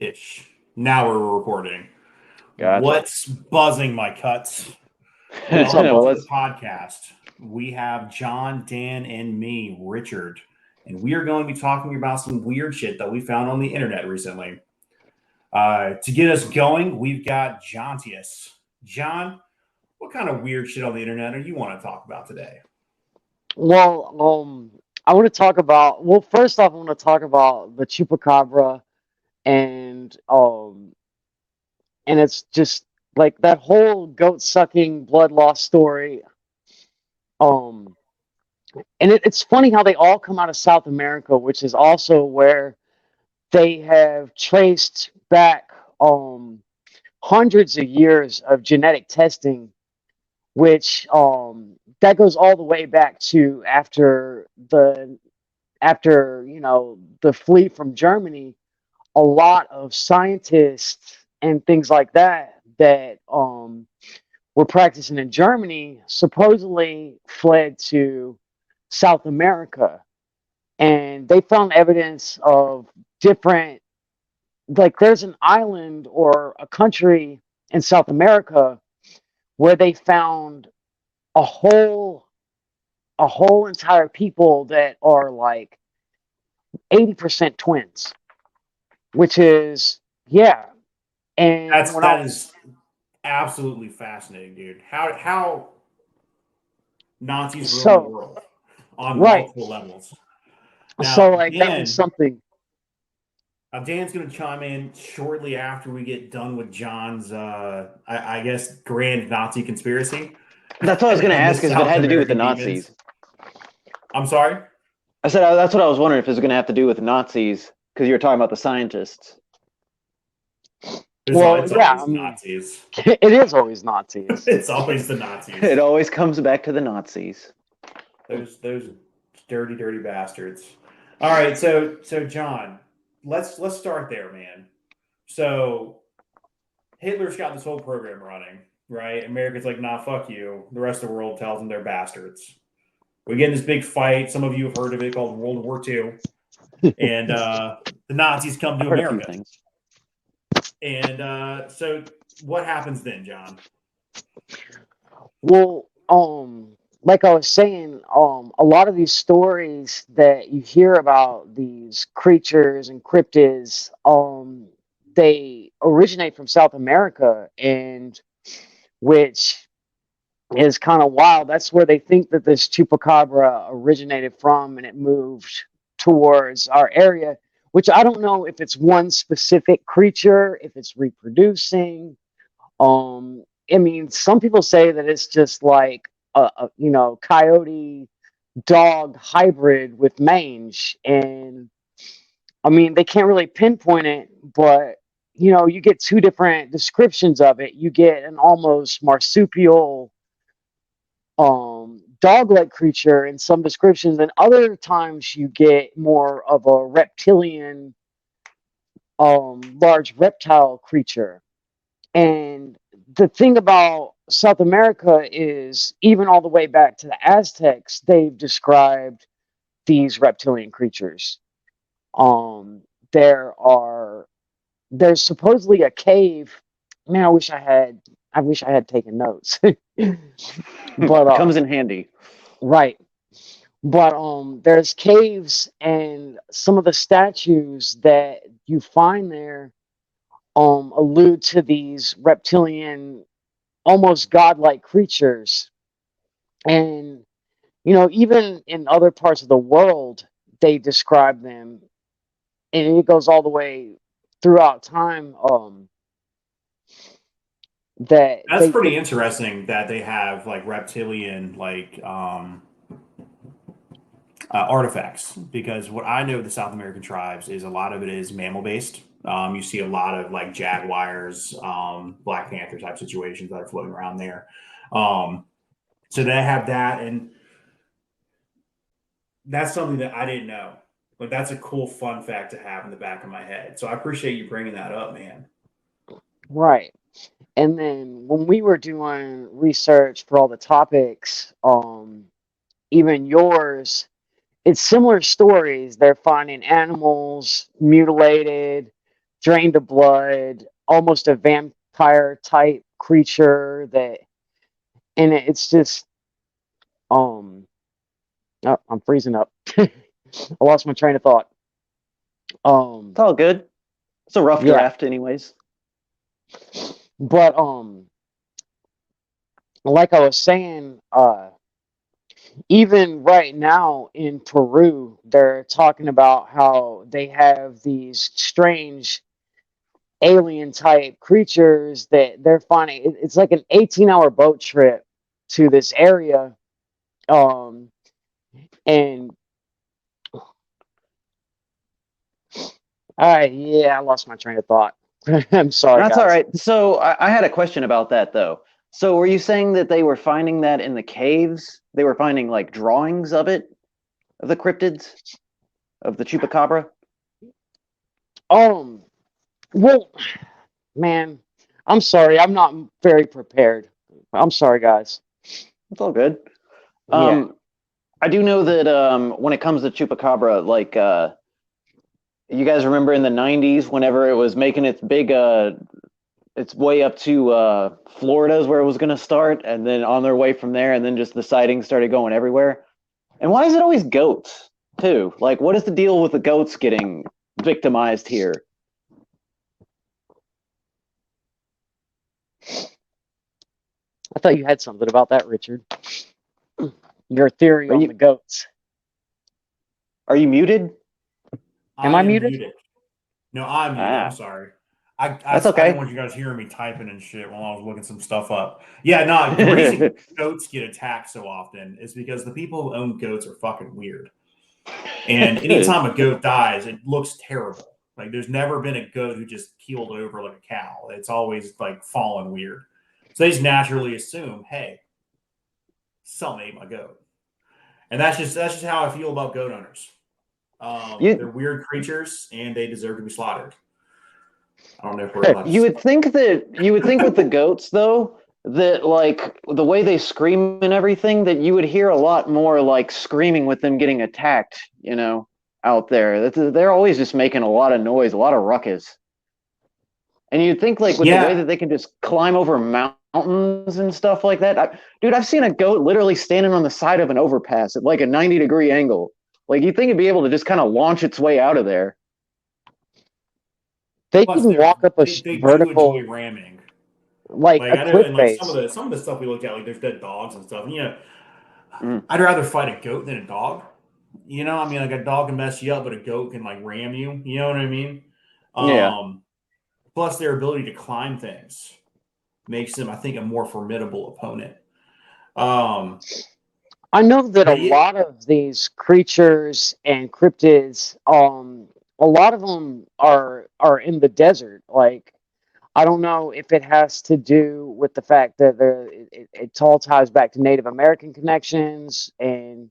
Ish. Now we're recording. Gotcha. What's buzzing, my cuts? What's up, Welcome to the boys? podcast. We have John, Dan, and me, Richard, and we are going to be talking about some weird shit that we found on the internet recently. To get us going, we've got Jontius. John, what kind of weird shit on the internet do you want to talk about today? Well, I want to talk about. Well, first off, I want to talk about the chupacabra and it's just like that whole goat sucking blood loss story. Um, and it's funny how they all come out of South America, which is also where they have traced back hundreds of years of genetic testing, which that goes all the way back to after the flee from Germany. A lot of scientists and things like that were practicing in Germany supposedly fled to South America, and they found evidence of different, like there's an island or a country in South America where they found a whole a whole entire people that are like 80% twins, which is, yeah. And That's when I that was, is absolutely fascinating, dude. How Nazis rule the so world on right, multiple levels. so Now, like that was something. Dan's going to chime in shortly after we get done with John's, I guess, grand Nazi conspiracy That's what I was going to and the ask, is if it South had to do with the American demons. Nazis. I'm sorry. I said that's what I was wondering, if it was going to have to do with the Nazis, because you were talking about the scientists. Well, It's yeah, always I the mean, Nazis. it is always Nazis. It's always the Nazis. It always comes back to the Nazis. Those dirty, dirty bastards. All right, so John, let's start there, man. So Hitler's got this whole program running, right? America's like, nah, fuck you. The rest of the world tells them they're bastards. We get in this big fight. Some of you have heard of it, called World War II. And the Nazis come to I've heard a few America. things. And so what happens then, John? Well, like I was saying, a lot of these stories that you hear about these creatures and cryptids, they originate from South America, and which is kind of wild. That's where they think that this chupacabra originated from, and it moved towards our area. Which I don't know if it's one specific creature, if it's reproducing. I mean, some people say that it's just like a coyote dog hybrid with mange, and I mean they can't really pinpoint it, but you get two different descriptions of it. You get an almost marsupial dog-like creature in some descriptions, and other times you get more of a reptilian large reptile creature. And the thing about South America is, even all the way back to the Aztecs, they've described these reptilian creatures. Um, there are there's supposedly a cave. Man, I wish I had taken notes. But Comes in handy. right. But there's caves, and some of the statues that you find there allude to these reptilian, almost godlike creatures. And even in other parts of the world, they describe them, and it goes all the way throughout time. That That's they pretty interesting that they have like reptilian artifacts, because what I know of the South American tribes is a lot of it is mammal based. You see a lot of like jaguars, Black Panther type situations that are floating around there. Um, so they have that, and that's something that I didn't know. But that's a cool fun fact to have in the back of my head. So I appreciate you bringing that up, man. right. And then when we were doing research for all the topics, even yours, it's similar stories. They're finding animals mutilated, drained of blood, almost a vampire type creature and it's just oh, I'm freezing up. I lost my train of thought. It's all good. It's a rough Yeah, draft, anyways. but like I was saying, even right now in Peru, they're talking about how they have these strange alien type creatures that they're finding. It's like an 18-hour boat trip to this area. Um, and yeah, I lost my train of thought. I'm sorry, That's all guys. right. So I had a question about that though. So were you saying that they were finding that in the caves? They were finding like drawings of it, of the cryptids, of the chupacabra? Um, well, man, I'm sorry. I'm not very prepared. I'm sorry, guys. It's all good. Yeah. I do know that when it comes to chupacabra, like you guys remember in the '90s, whenever it was making its way up to Florida is where it was going to start, and then on their way from there, and then just the sightings started going everywhere. And why is it always goats too? Like, what is the deal with the goats getting victimized here? I thought you had something about that, Richard. Your theory Are on you the goats. are you muted? Am I I am muted? muted. No, I'm muted. I'm Ah, sorry. that's I didn't okay. want you guys hearing me typing and shit while I was looking some stuff up. Yeah, no, the reason goats get attacked so often is because the people who own goats are fucking weird. And anytime a goat dies, it looks terrible. Like there's never been a goat who just keeled over like a cow. It's always like fallen weird. So they just naturally assume, hey, someone ate my goat. And that's just how I feel about goat owners. They're you weird creatures and they deserve to be slaughtered. I don't know if we're allowed to you say. would think with the goats though that like the way they scream and everything that you would hear a lot more like screaming with them getting attacked, out there. They're always just making a lot of noise, a lot of ruckus. And you'd think like with the way Yeah. that they can just climb over mountains and stuff like that. Dude, I've seen a goat literally standing on the side of an overpass at like a 90-degree angle. Like you'd think it'd be able to just kind of launch its way out of there. They Plus, can walk up a they do enjoy vertical, ramming. like Like a I know, cliff and like face. some of the stuff we looked at, like there's dead dogs and stuff. Mm. I'd rather fight a goat than a dog. I mean, like a dog can mess you up, but a goat can like ram you. You know what I mean? Yeah. Um, Plus, their ability to climb things makes them, I think, a more formidable opponent. Um, I know that a but yeah, lot of these creatures and cryptids, a lot of them are in the desert. Like I don't know if it has to do with the fact that it all ties back to Native American connections and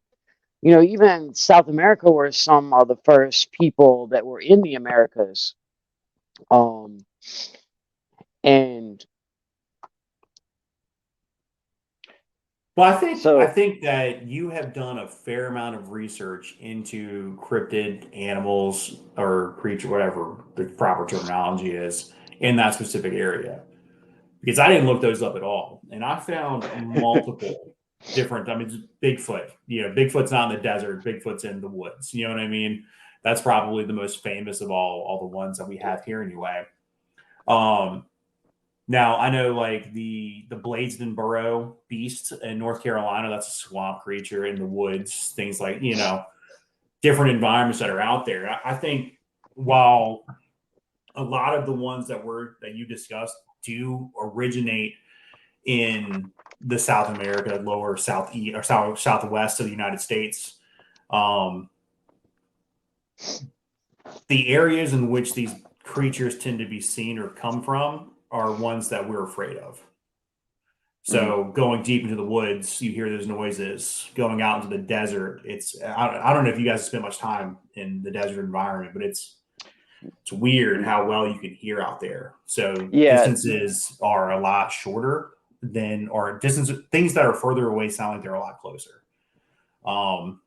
even South America were some of the first people that were in the Americas. Um, and well, I So think that you have done a fair amount of research into cryptid animals or creature, whatever the proper terminology is, in that specific area. Because I didn't look those up at all, and I found multiple different. I mean, Bigfoot. Bigfoot's not in the desert. Bigfoot's in the woods. You know what I mean? That's probably the most famous of all the ones that we have here anyway. Um, Now I know like the Bladesden Burrow beast in North Carolina. That's a swamp creature in the woods. Things like different environments that are out there. I think while a lot of the ones that you discussed do originate in the South America, lower southeast or southwest of the United States. Um, the areas in which these creatures tend to be seen or come from are ones that we're afraid of. mhm. So going deep into the woods, you hear those noises. Going out into the desert, I don't know if you guys have spent much time in the desert environment, but it's weird how well you can hear out there. So Yeah, distances are a lot shorter than or distance things that are further away sound like they're a lot closer. Um,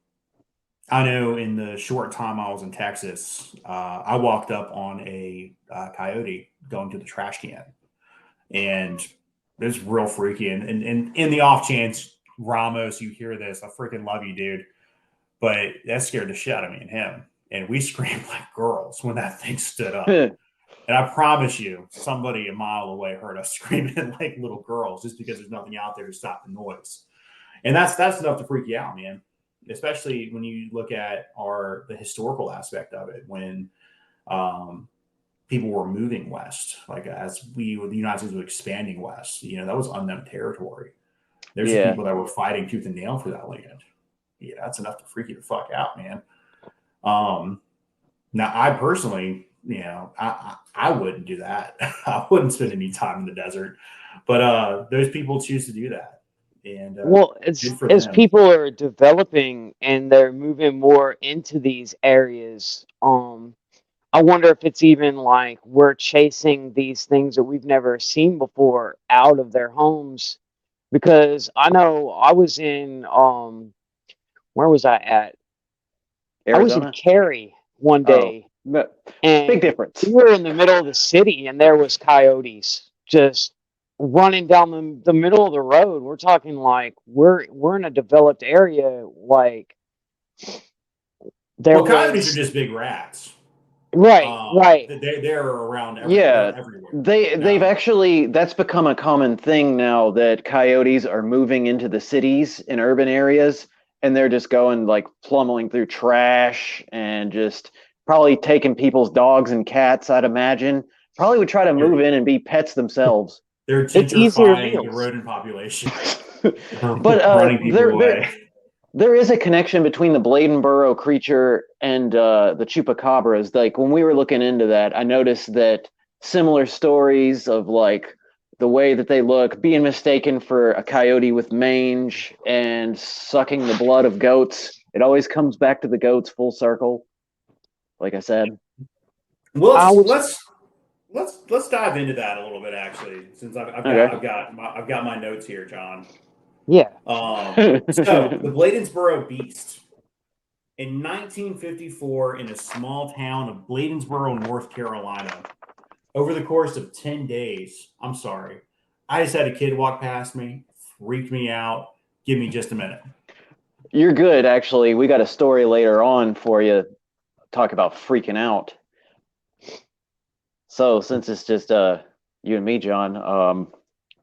I know in the short time I was in Texas, I walked up on a coyote going to the trash can, and it's real freaky. And in the off chance, Ramos, you hear this, I freaking love you, dude. But that scared the shit out of me and him. And we screamed like girls when that thing stood up. And I promise you, somebody a mile away heard us screaming like little girls just because there's nothing out there to stop the noise. And that's enough to freak you out, man. Especially when you look at the historical aspect of it, when people were moving west, like as the United States was expanding west, that was unknown territory. There's some people that were fighting tooth and nail for that land. Yeah, that's enough to freak you the fuck out, man. Now I personally, I wouldn't do that. I wouldn't spend any time in the desert, but those people choose to do that. And Well, as people are developing and they're moving more into these areas, I wonder if it's even like we're chasing these things that we've never seen before out of their homes. Because I know I was in where was I at? I was in Arizona. Cary one day, and big difference. we were in the middle of the city, and there was coyotes just running down the middle of the road. We're talking like we're in a developed area. Like coyotes are just big rats. Right. They're around everywhere. They've actually, that's become a common thing now, that coyotes are moving into the cities in urban areas, and they're just going like plummeting through trash and just probably taking people's dogs and cats, I'd imagine. Probably would try to move in and be pets themselves. They're gentrifying the rodent population. But running people away. There is a connection between the Bladenboro creature and the chupacabras. Like when we were looking into that, I noticed that similar stories of like the way that they look, being mistaken for a coyote with mange and sucking the blood of goats. It always comes back to the goats full circle. Like I said. Well, let's dive into that a little bit, actually, since I've got my notes here, John. Yeah. So the Bladensboro Beast in 1954 in a small town of Bladensboro, North Carolina. Over the course of 10 days, I'm sorry, I just had a kid walk past me, freaked me out. Give me just a minute. You're good, actually. We got a story later on for you. Talk about freaking out. So since it's just you and me, John,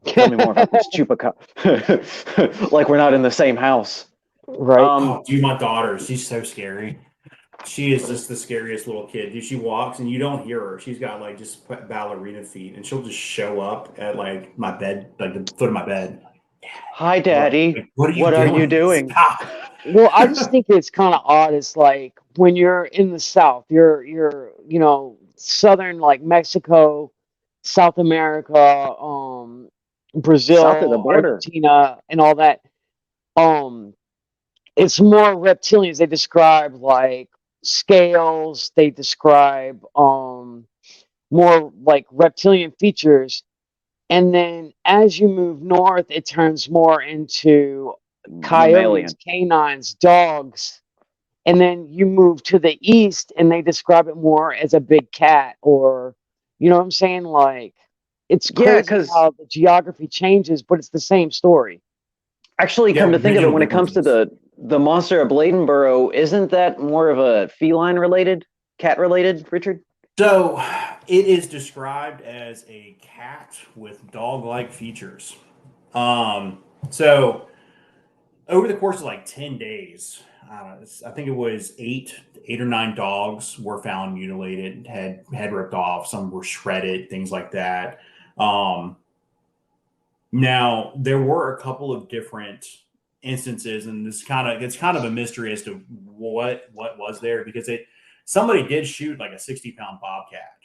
tell me more about this chupacabra. Like we're not in the same house. Right. Dude, my daughter, she's so scary. She is just the scariest little kid. Dude, she walks and you don't hear her. She's got like just ballerina feet, and she'll just show up at like my bed, like the foot of my bed. Hi, Daddy. Like, what are you doing? Stop. Well, I just think it's kind of odd. It's like when you're in the South, you're southern like Mexico, South America, Brazil, South of the border. Argentina, and all that. It's more reptilians. They describe like scales. They describe more like reptilian features. And then as you move north, it turns more into coyotes, canines, dogs. And then you move to the east and they describe it more as a big cat, or, you know what I'm saying? Like, it's crazy how the geography changes, but it's the same story. Actually, come to think of it, when it comes to the monster of Bladenboro, isn't that more of a feline related, cat related, Richard? So it is described as a cat with dog-like features. So over the course of like 10 days, I think it was eight or nine dogs were found mutilated, head ripped off. Some were shredded, things like that. Now there were a couple of different instances, and it's kind of a mystery as to what was there, because somebody did shoot like a 60-pound bobcat.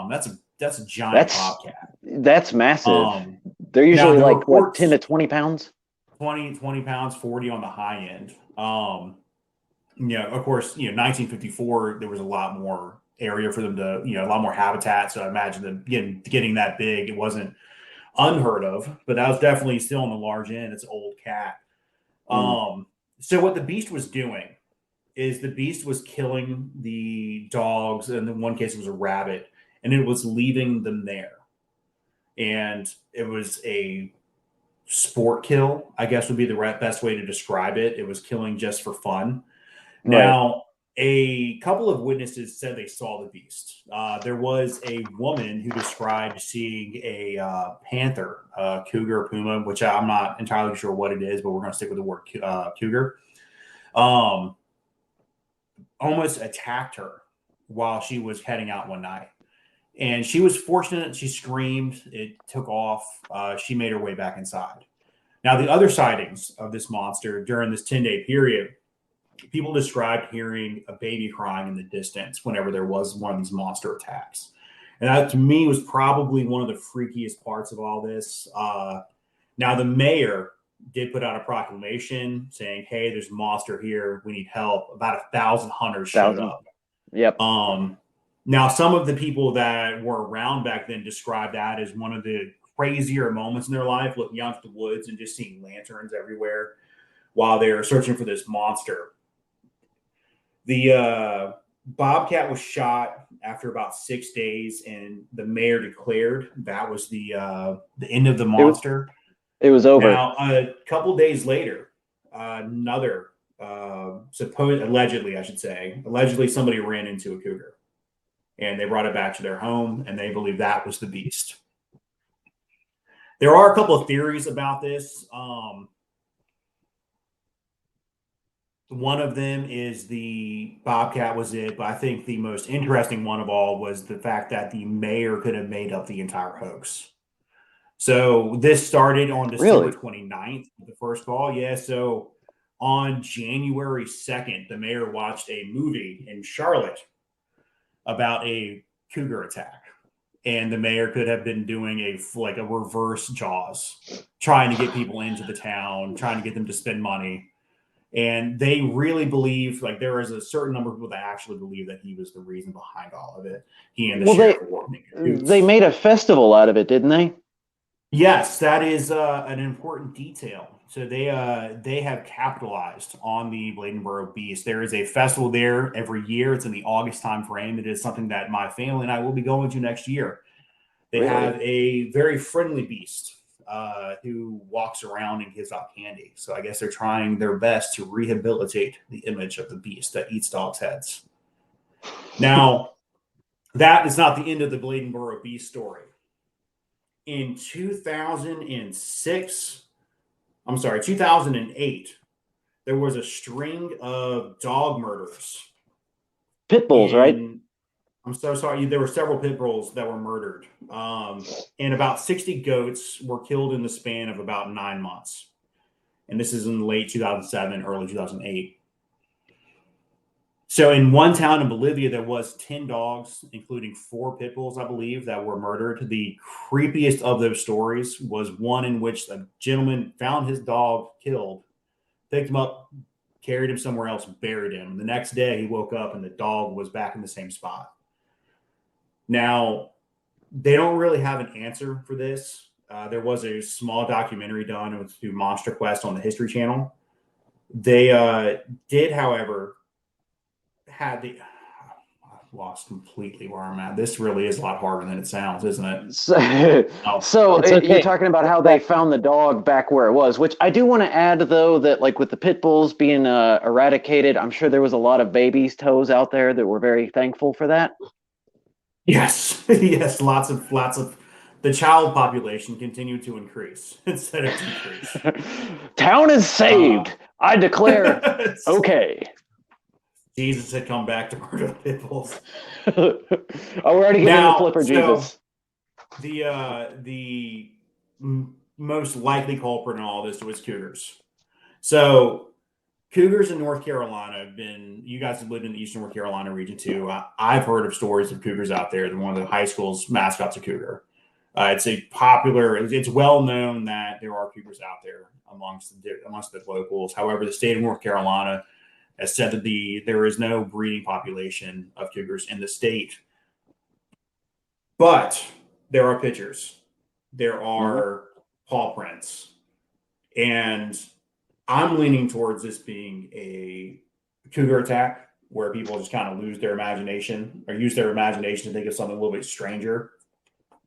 That's a giant bobcat. That's massive. They're usually like what, 10 to 20 pounds? 20 pounds, 40 on the high end. Of course, 1954, there was a lot more area for them to, a lot more habitat. So I imagine them getting that big, it wasn't unheard of, but that was definitely still on the large end. It's an old cat. So what the beast was doing is the beast was killing the dogs, and in one case it was a rabbit, and it was leaving them there. And it was a sport kill, I guess would be the best way to describe it. It was killing just for fun. Right. Now, a couple of witnesses said they saw the beast. There was a woman who described seeing a panther, cougar, puma, which I'm not entirely sure what it is, but we're going to stick with the word cougar. Almost attacked her while she was heading out one night. And she was fortunate. She screamed. It took off. She made her way back inside. Now, the other sightings of this monster during this 10-day period, people described hearing a baby crying in the distance whenever there was one of these monster attacks. And that, to me, was probably one of the freakiest parts of all this. Now, the mayor did put out a proclamation saying, hey, there's a monster here. We need help. About 1,000 hunters showed up. Yep. Now, some of the people that were around back then described that as one of the crazier moments in their life, looking out to the woods and just seeing lanterns everywhere while they were searching for this monster. The bobcat was shot after about 6 days, and the mayor declared that was the end of the monster. It was over. Now, a couple days later, another allegedly somebody ran into a cougar, and they brought it back to their home, and they believe that was the beast. There are a couple of theories about this. One of them is the bobcat was it, but I think the most interesting one of all was the fact that the mayor could have made up the entire hoax. So this started on December 29th, the first call. Yeah, so on January 2nd, the mayor watched a movie in Charlotte about a cougar attack. And the mayor could have been doing a reverse Jaws, trying to get people into the town, trying to get them to spend money. And they really believe, there is a certain number of people that actually believe that he was the reason behind all of it. He and the sheriff were working in cahoots. They made a festival out of it, didn't they? Yes, that is an important detail. So they have capitalized on the Bladenboro Beast. There is a festival there every year. It's in the August time frame. It is something that my family and I will be going to next year. They have a very friendly beast who walks around and gives out candy. So I guess they're trying their best to rehabilitate the image of the beast that eats dogs' heads. Now, that is not the end of the Bladenboro Beast story. In 2008, there was a string of dog murders. Pit bulls, right? I'm so sorry. There were several pit bulls that were murdered. And about 60 goats were killed in the span of about 9 months. And this is in late 2007, early 2008. So in one town in Bolivia, there was 10 dogs, including 4 pit bulls, I believe, that were murdered. The creepiest of those stories was one in which a gentleman found his dog killed, picked him up, carried him somewhere else, and buried him. The next day, he woke up and the dog was back in the same spot. Now, they don't really have an answer for this. There was a small documentary done through Monster Quest on the History Channel. They did, however, I've lost completely where I'm at. This really is a lot harder than it sounds, isn't it? So you're talking about how they found the dog back where it was, which I do want to add, though, that with the pit bulls being eradicated, I'm sure there was a lot of babies' toes out there that were very thankful for that. Yes, yes, lots of the child population continued to increase instead of decrease. Town is saved. I declare. Okay. Jesus had come back to murder the pit bulls. We're already getting the flipper, Jesus. The most likely culprit in all this was cougars. So cougars in North Carolina have been, you guys have lived in the Eastern North Carolina region too. I've heard of stories of cougars out there. They're one of the high school's mascots, a cougar. It's well known that there are cougars out there amongst the locals. However, the state of North Carolina has said that there is no breeding population of cougars in the state. But there are pictures. There are paw prints. And I'm leaning towards this being a cougar attack where people just kind of lose their imagination or use their imagination to think of something a little bit stranger.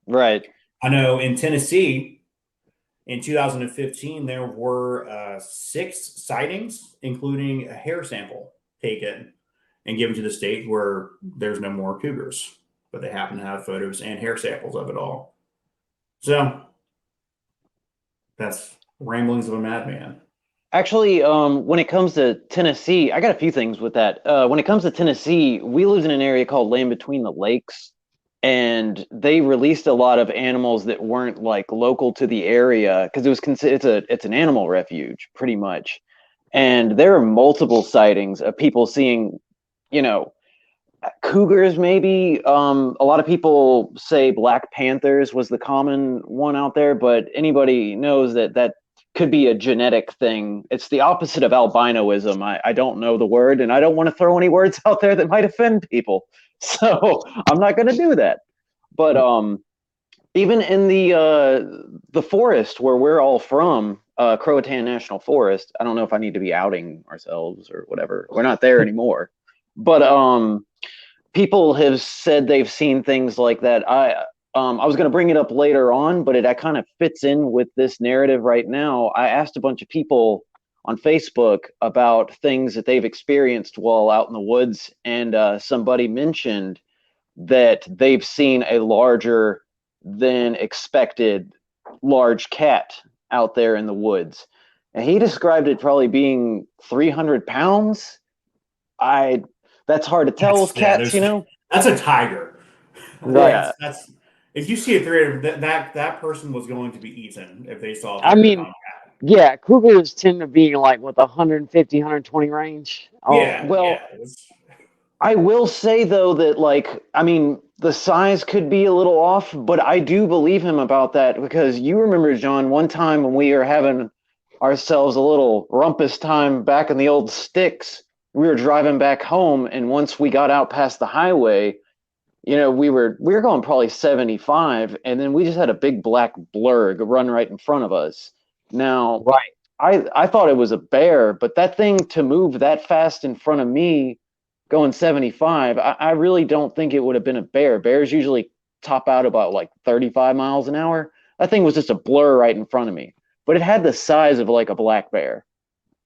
Right. I know in Tennessee in 2015 there were 6 sightings, including a hair sample taken and given to the state where there's no more cougars, but they happen to have photos and hair samples of it all. So that's ramblings of a madman. Actually, when it comes to Tennessee, I got a few things with that. When it comes to Tennessee, we lived in an area called Land Between the Lakes, and they released a lot of animals that weren't like local to the area because it was it's an animal refuge pretty much, and there are multiple sightings of people seeing, you know, cougars maybe. A lot of people say black panthers was the common one out there, but anybody knows that could be a genetic thing. It's the opposite of albinoism. I don't know the word, and I don't want to throw any words out there that might offend people, so I'm not going to do that. But even in the forest where we're all from, Croatan National Forest, I don't know if I need to be outing ourselves or whatever. We're not there anymore, but people have said they've seen things like that. I was going to bring it up later on, but it kind of fits in with this narrative right now. I asked a bunch of people on Facebook about things that they've experienced while out in the woods, and somebody mentioned that they've seen a larger than expected large cat out there in the woods. And he described it probably being 300 pounds. That's hard to tell with cats, you know? That's a tiger. Right. That's if you see a 300, that person was going to be eaten if they saw. I mean, yeah, cougars tend to be like with 150, 120 range. Yeah. Well, yeah. I will say though that like, I mean, the size could be a little off, but I do believe him about that because you remember, John, one time when we were having ourselves a little rumpus time back in the old sticks, we were driving back home, and once we got out past the highway, you know, we were going probably 75, and then we just had a big black blur run right in front of us. Now, right. I thought it was a bear, but that thing to move that fast in front of me going 75, I really don't think it would have been a bear. Bears usually top out about like 35 miles an hour. That thing was just a blur right in front of me, but it had the size of like a black bear.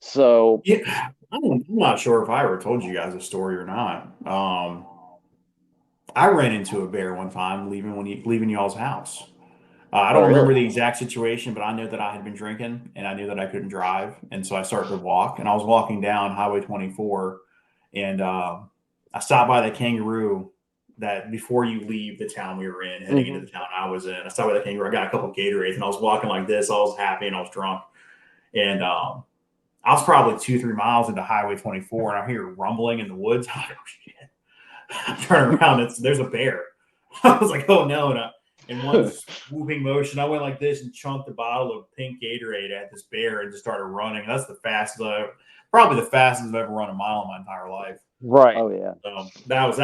So yeah, I'm not sure if I ever told you guys a story or not. I ran into a bear one time leaving y'all's house. I don't remember the exact situation, but I know that I had been drinking and I knew that I couldn't drive, and so I started to walk. And I was walking down Highway 24, and I stopped by the kangaroo that before you leave the town we were in, heading into the town I was in. I stopped by the kangaroo. I got a couple of Gatorades, and I was walking like this. I was happy and I was drunk, and I was probably 2-3 miles into Highway 24, and I hear rumbling in the woods. I'm like, oh shit! I turn around, there's a bear. I was like, oh no! And in one swooping motion, I went like this and chunked a bottle of pink Gatorade at this bear and just started running. That's probably the fastest I've ever run a mile in my entire life. Right. Oh yeah. That was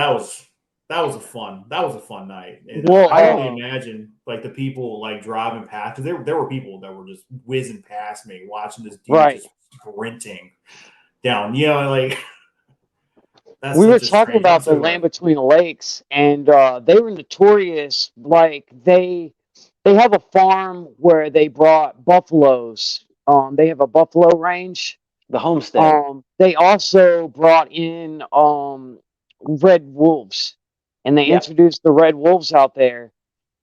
a fun night. And Well, I can only imagine like the people like driving past, because there were people that were just whizzing past me watching this dude just sprinting down. You know, like we were talking about the Land Between the Lakes, and they were notorious. Like they have a farm where they brought buffaloes. They have a buffalo range. The homestead. They also brought in red wolves, and they introduced the red wolves out there.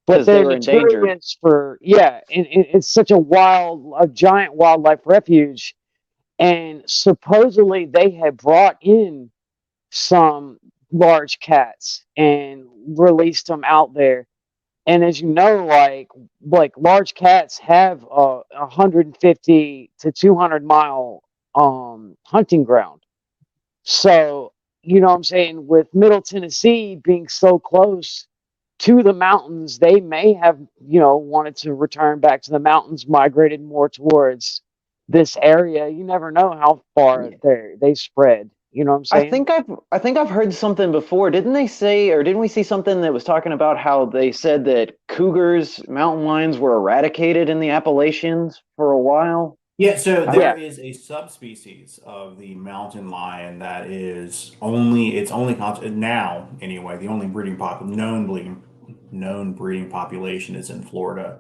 But they're notorious for and it's such a giant wildlife refuge, and supposedly they had brought in some large cats and released them out there. And as you know, like large cats have a 150 to 200 mile hunting ground. So you know what I'm saying, with Middle Tennessee being so close to the mountains, they may have, you know, wanted to return back to the mountains, migrated more towards this area. You never know how far they spread. You know what I'm saying? I think I've heard something before. Didn't they say, or didn't we see something that was talking about how they said that cougars, mountain lions were eradicated in the Appalachians for a while? Yeah, so Yeah. there is a subspecies of the mountain lion that is only it's only now anyway. The only known breeding population is in Florida.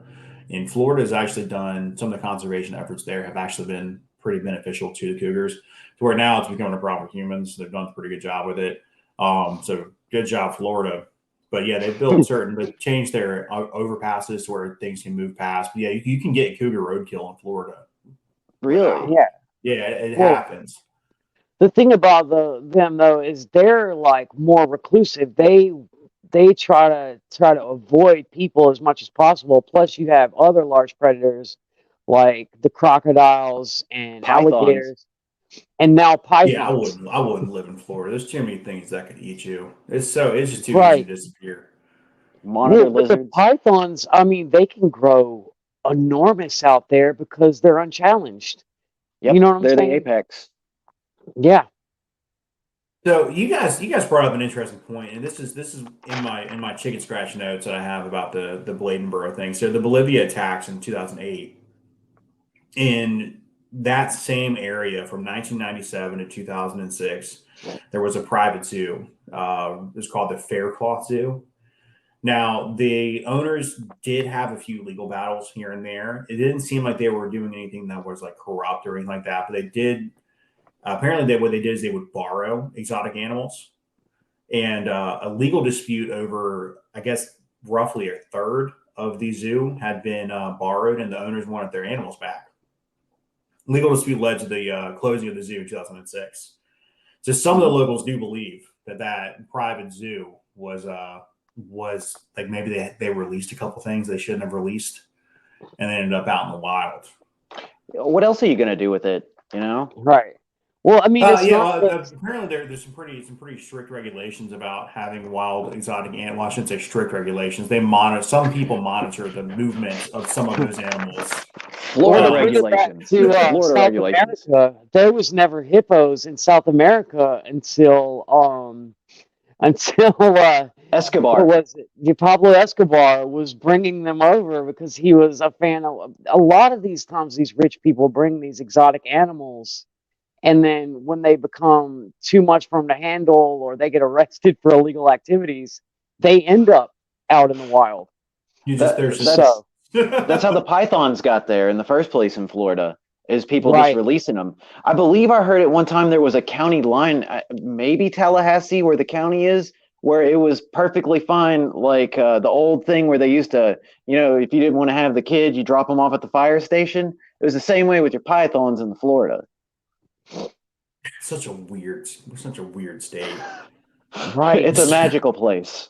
And Florida has actually done some of the conservation efforts there have actually been pretty beneficial to the cougars. To where now it's becoming a problem for humans. They've done a pretty good job with it. So good job, Florida. But yeah, they've changed their overpasses to where things can move past. But yeah, you can get cougar roadkill in Florida. Really? Yeah. Yeah, it Well, happens. the thing about them though is they're like more reclusive. They try to avoid people as much as possible. Plus, you have other large predators like the crocodiles and Pythons. alligators, and now Yeah, pythons. I wouldn't live in Florida. There's too many things that could eat you. It's just too easy Right. to disappear. Well, Monitor but the lizards. pythons, I mean, they can grow enormous out there because they're unchallenged. You Yep, know what I'm they're the saying? apex. Yeah. So you guys brought up an interesting point, and this is in my chicken scratch notes that I have about the Bladenboro thing. So the Bolivia attacks in 2008 in that same area from 1997 to 2006, there was a private zoo. It was called the Faircloth Zoo. Now, the owners did have a few legal battles here and there. It didn't seem like they were doing anything that was like corrupt or anything like that, but they did. Apparently, what they did is they would borrow exotic animals, and a legal dispute over, I guess, roughly a third of the zoo had been borrowed, and the owners wanted their animals back. Legal dispute led to the closing of the zoo in 2006. So some of the Mhm. locals do believe that that private zoo was like maybe they released a couple things they shouldn't have released, and they ended up out in the wild. What else are you gonna do with it? You know? Right. Well, I mean, it's Yeah, not well, just apparently there's some pretty strict regulations about having wild exotic animals. Well, I shouldn't say strict regulations. They monitor. Some people monitor the movements of some of those animals. well Florida to bring it back regulations. to Florida South regulations. America. There was never hippos in South America until what Escobar. was it? Pablo Escobar was bringing them over because he was a fan of a lot of these times. These rich people bring these exotic animals, and then when they become too much for them to handle, or they get arrested for illegal activities, they end up out in the wild. You just That there's just that's So, that's how the pythons got there in the first place in Florida. Is people just right. releasing them? I believe I heard at one time there was a county line, maybe Tallahassee, where the county is, where it was perfectly fine. Like the old thing where they used to, if you didn't want to have the kid, you drop them off at the fire station. It was the same way with your pythons in Florida. such a weird state. Right. It's a magical place.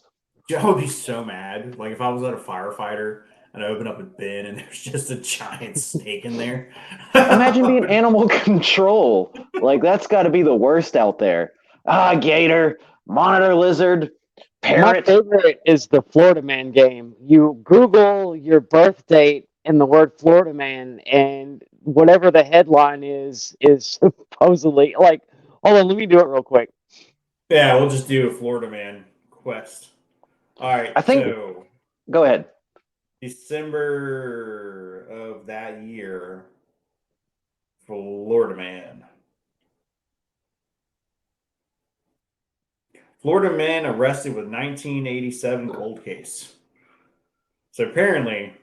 I would be so mad. Like if I was at a firefighter and I open up a bin and there's just a giant snake in there. Imagine being animal control. Like that's got to be the worst out there. Ah, gator, monitor lizard, My parrot. favorite is the Florida Man game. You Google your birth date and the word Florida Man, and whatever the headline is supposedly like. Hold on, let me do it real quick. Yeah, we'll just do a Florida man quest. All I right, think. so Go ahead. December of that year, Florida man. Florida man arrested with 1987 cold case. So apparently,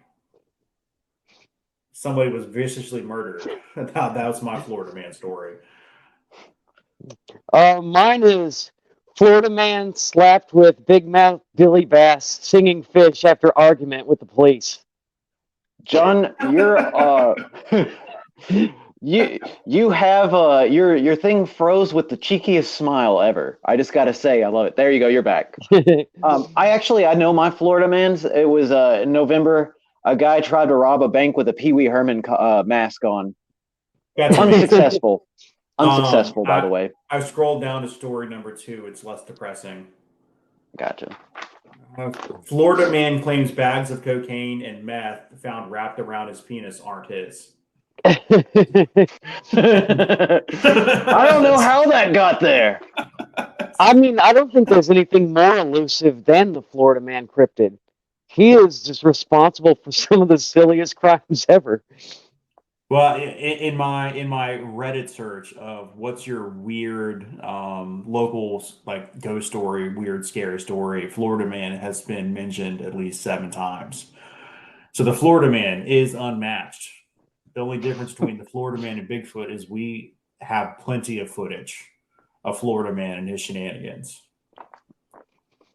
somebody was viciously murdered. That was my Florida man story. Mine is Florida Man slapped with Big Mouth Billy Bass singing fish after argument with the police. John, you have your thing froze with the cheekiest smile ever. I just gotta say, I love it. There you go, you're back. I know my Florida man's. It was in November. A guy tried to rob a bank with a Pee Wee Herman mask on. That's amazing. Unsuccessful. Unsuccessful, by the way. I've scrolled down to story number 2. It's less depressing. Gotcha. Florida man claims bags of cocaine and meth found wrapped around his penis aren't his. I don't know how that got there. I mean, I don't think there's anything more elusive than the Florida Man cryptid. He is just responsible for some of the silliest crimes ever. Well, in my Reddit search of what's your weird local like ghost story, weird scary story, Florida Man has been mentioned at least 7 times. So the Florida Man is unmatched. The only difference between the Florida Man and Bigfoot is we have plenty of footage of Florida Man and his shenanigans.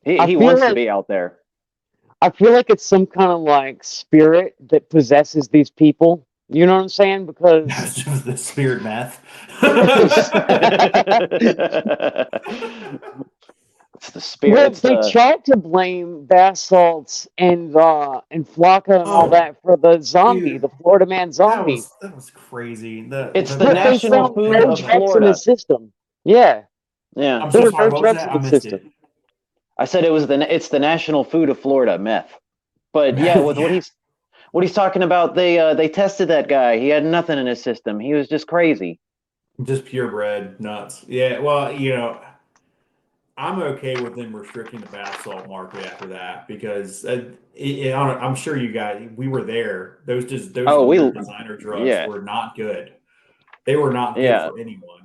I He feel wants to like be out there. I feel like it's some kind of like spirit that possesses these people. You know what I'm saying? Because The spirit meth. It's the well, spirits. they tried to blame bath salts and Flocka and all Oh, that for the zombie, dude, the Florida man that zombie. was that was crazy. The It's the the But they bath national found salt food no of thing. drugs in Florida. his system. Yeah, Yeah, I'm there so were sorry. no What was drugs that? in I his missed it. system. I said it's the national food of Florida, meth. But yeah, with Yeah, what he's talking about, they tested that guy. He had nothing in his system. He was just crazy. just purebred nuts. Yeah, well, I'm okay with them restricting the bath salt market after that because I'm sure you guys we were there. Those Oh, weird designer drugs yeah, were not good. They were not good yeah. for anyone.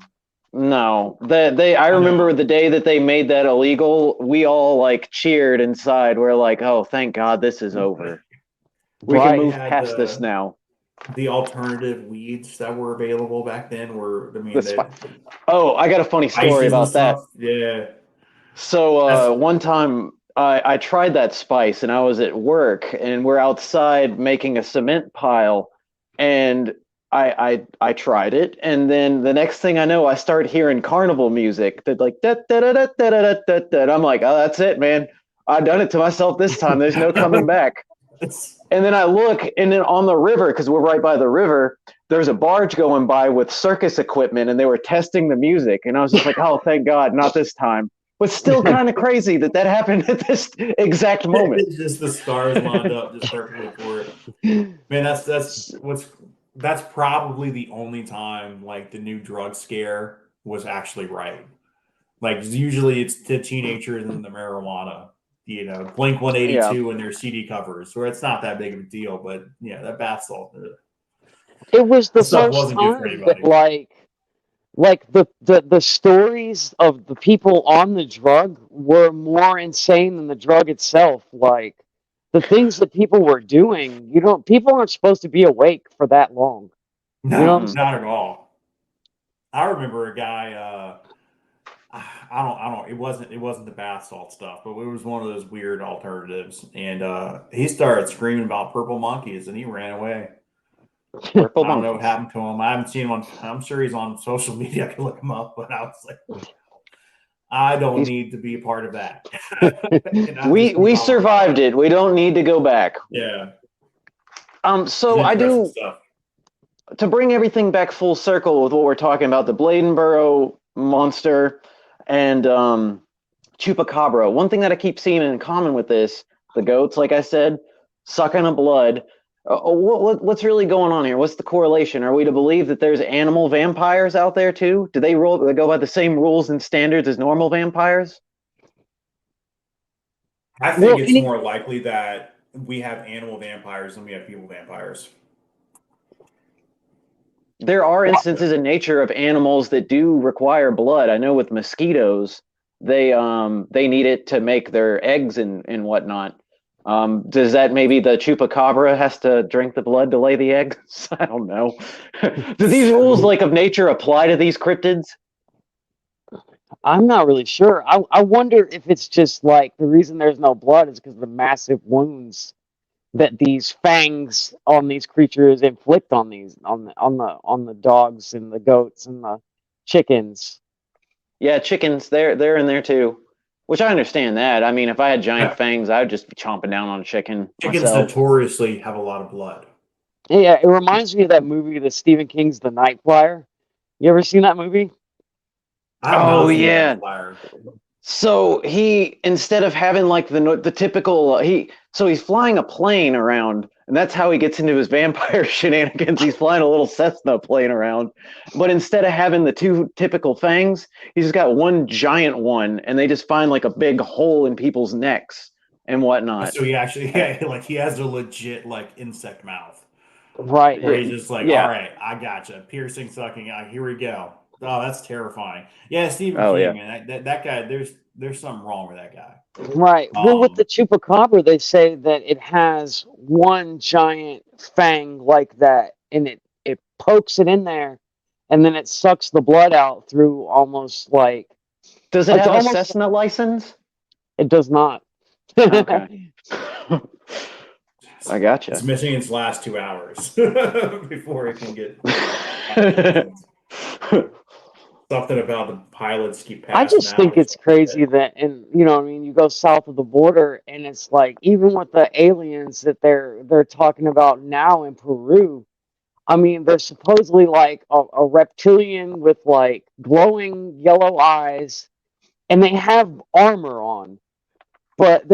No, they. I I remember know. the day that they made that illegal. We all like cheered inside. We're like, "Oh, thank God, this is over. We can They Right. move had past this now." the alternative weeds that were available back then were, I mean, This. the Oh, I got a funny story spices and about that. stuff. Yeah, So that's one time I tried that spice and I was at work and we're outside making a cement pile and I tried it and then the next thing I know I start hearing carnival music that like da, da, da, da, da, da, da, da, and I'm like, oh, that's it, man. I done it to myself this time. There's no coming back. it's And then I look and then on the river, because we're right by the river, there's a barge going by with circus equipment and they were testing the music. And I was just like, oh, thank God, not this time. But still kind of crazy that that happened at this exact moment. it's just the stars lined up just perfectly for it. Man, that's probably the only time like the new drug scare was actually right. Like usually it's the teenagers and the marijuana, Blink Yeah. 182 and their CD covers, where it's not that big of a deal, but yeah, that bath salt, It was that the stuff first wasn't good for time that anybody. the stories of the people on the drug were more insane than the drug itself. Like the things that people were doing, people aren't supposed to be awake for that long. You know what I'm No, Mm-mm. not at all. I remember a guy. I don't. It wasn't the bath salt stuff, but it was one of those weird alternatives, and he started screaming about purple monkeys, and he ran away. Purple I don't know what monkeys. happened to him. I haven't seen him on. I'm sure he's on social media. I can look him up, but I was like, I don't He's need to be a part of that. And I just we moved on with my survived life. it. We don't need to go back. Yeah, it's So I interesting do stuff. to bring everything back full circle with what we're talking about, the Bladenboro monster and Chupacabra. One thing that I keep seeing in common with this, the goats, like I said, sucking the blood. What's really going on here? What's the correlation? Are we to believe that there's animal vampires out there too? Do they go by the same rules and standards as normal vampires? I think Well, it's any, more likely that we have animal vampires than we have people vampires. There are instances in nature of animals that do require blood. I know with mosquitoes, they need it to make their eggs and whatnot. Does that maybe the chupacabra has to drink the blood to lay the eggs? I don't know. Do these rules like of nature apply to these cryptids? I'm not really sure. I wonder if it's just like the reason there's no blood is because of the massive wounds that these fangs on these creatures inflict on these on the dogs and the goats and the chickens. Yeah, chickens, they're in there too. Which I understand that. I mean, if I had giant Yeah, fangs, I would just be chomping down on a chicken chickens myself. notoriously have a lot of blood. Yeah, it reminds me of that movie, the Stephen King's The Night Flyer. You ever seen that movie? I have Oh not seen the Night yeah. Flyer. So he instead of having like the typical he's flying a plane around and that's how he gets into his vampire shenanigans. He's flying a little Cessna plane around, but instead of having the two typical fangs, he's just got one giant one, and they just find like a big hole in people's necks and whatnot. So he actually, yeah, like he has a legit like insect mouth. Right. where he's just like, Yeah. all right, I gotcha. Piercing, sucking. Here we go. Oh, that's terrifying. Yeah, Stephen Oh, King, yeah. man. That guy, there's something wrong with that guy. Right. Well, with the Um, chupacabra, they say that it has one giant fang like that, and it pokes it in there, and then it sucks the blood out through almost like Does it it's have a almost Cessna license? it does not. Okay. I it's gotcha. missing its last 2 hours before it can get something about the pilots keep I passing just out think or it's something like crazy that, and you know, what I mean, you go south of the border, and it's like even with the aliens that they're talking about now in Peru. I mean, they're supposedly like a reptilian with like glowing yellow eyes, and they have armor on. But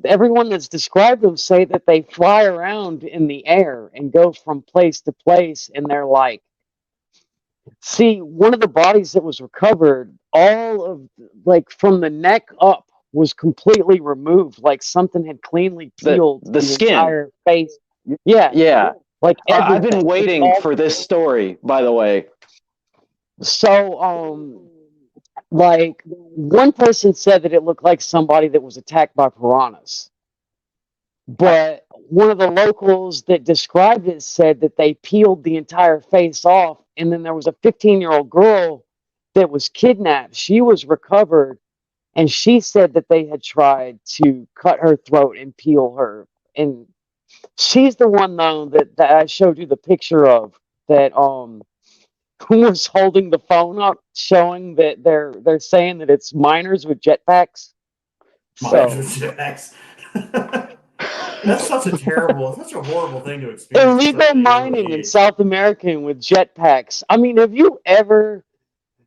everyone that's described them say that they fly around in the air and go from place to place, and they're like, see, one of the bodies that was recovered, all of like from the neck up was completely removed, like something had cleanly peeled The the skin. entire face. Yeah, Yeah. like I've been everything. It's waiting all for this story, by the way. so like one person said that it looked like somebody that was attacked by piranhas. But one of the locals that described it said that they peeled the entire face off, and then there was a 15-year-old girl that was kidnapped. She was recovered, and she said that they had tried to cut her throat and peel her. And she's the one though that I showed you the picture of that who was holding the phone up, showing that they're saying that it's miners with jetpacks. Minor So attacks. That's such a horrible thing to experience at such illegal an early mining in age. South America with jetpacks. I mean, have you ever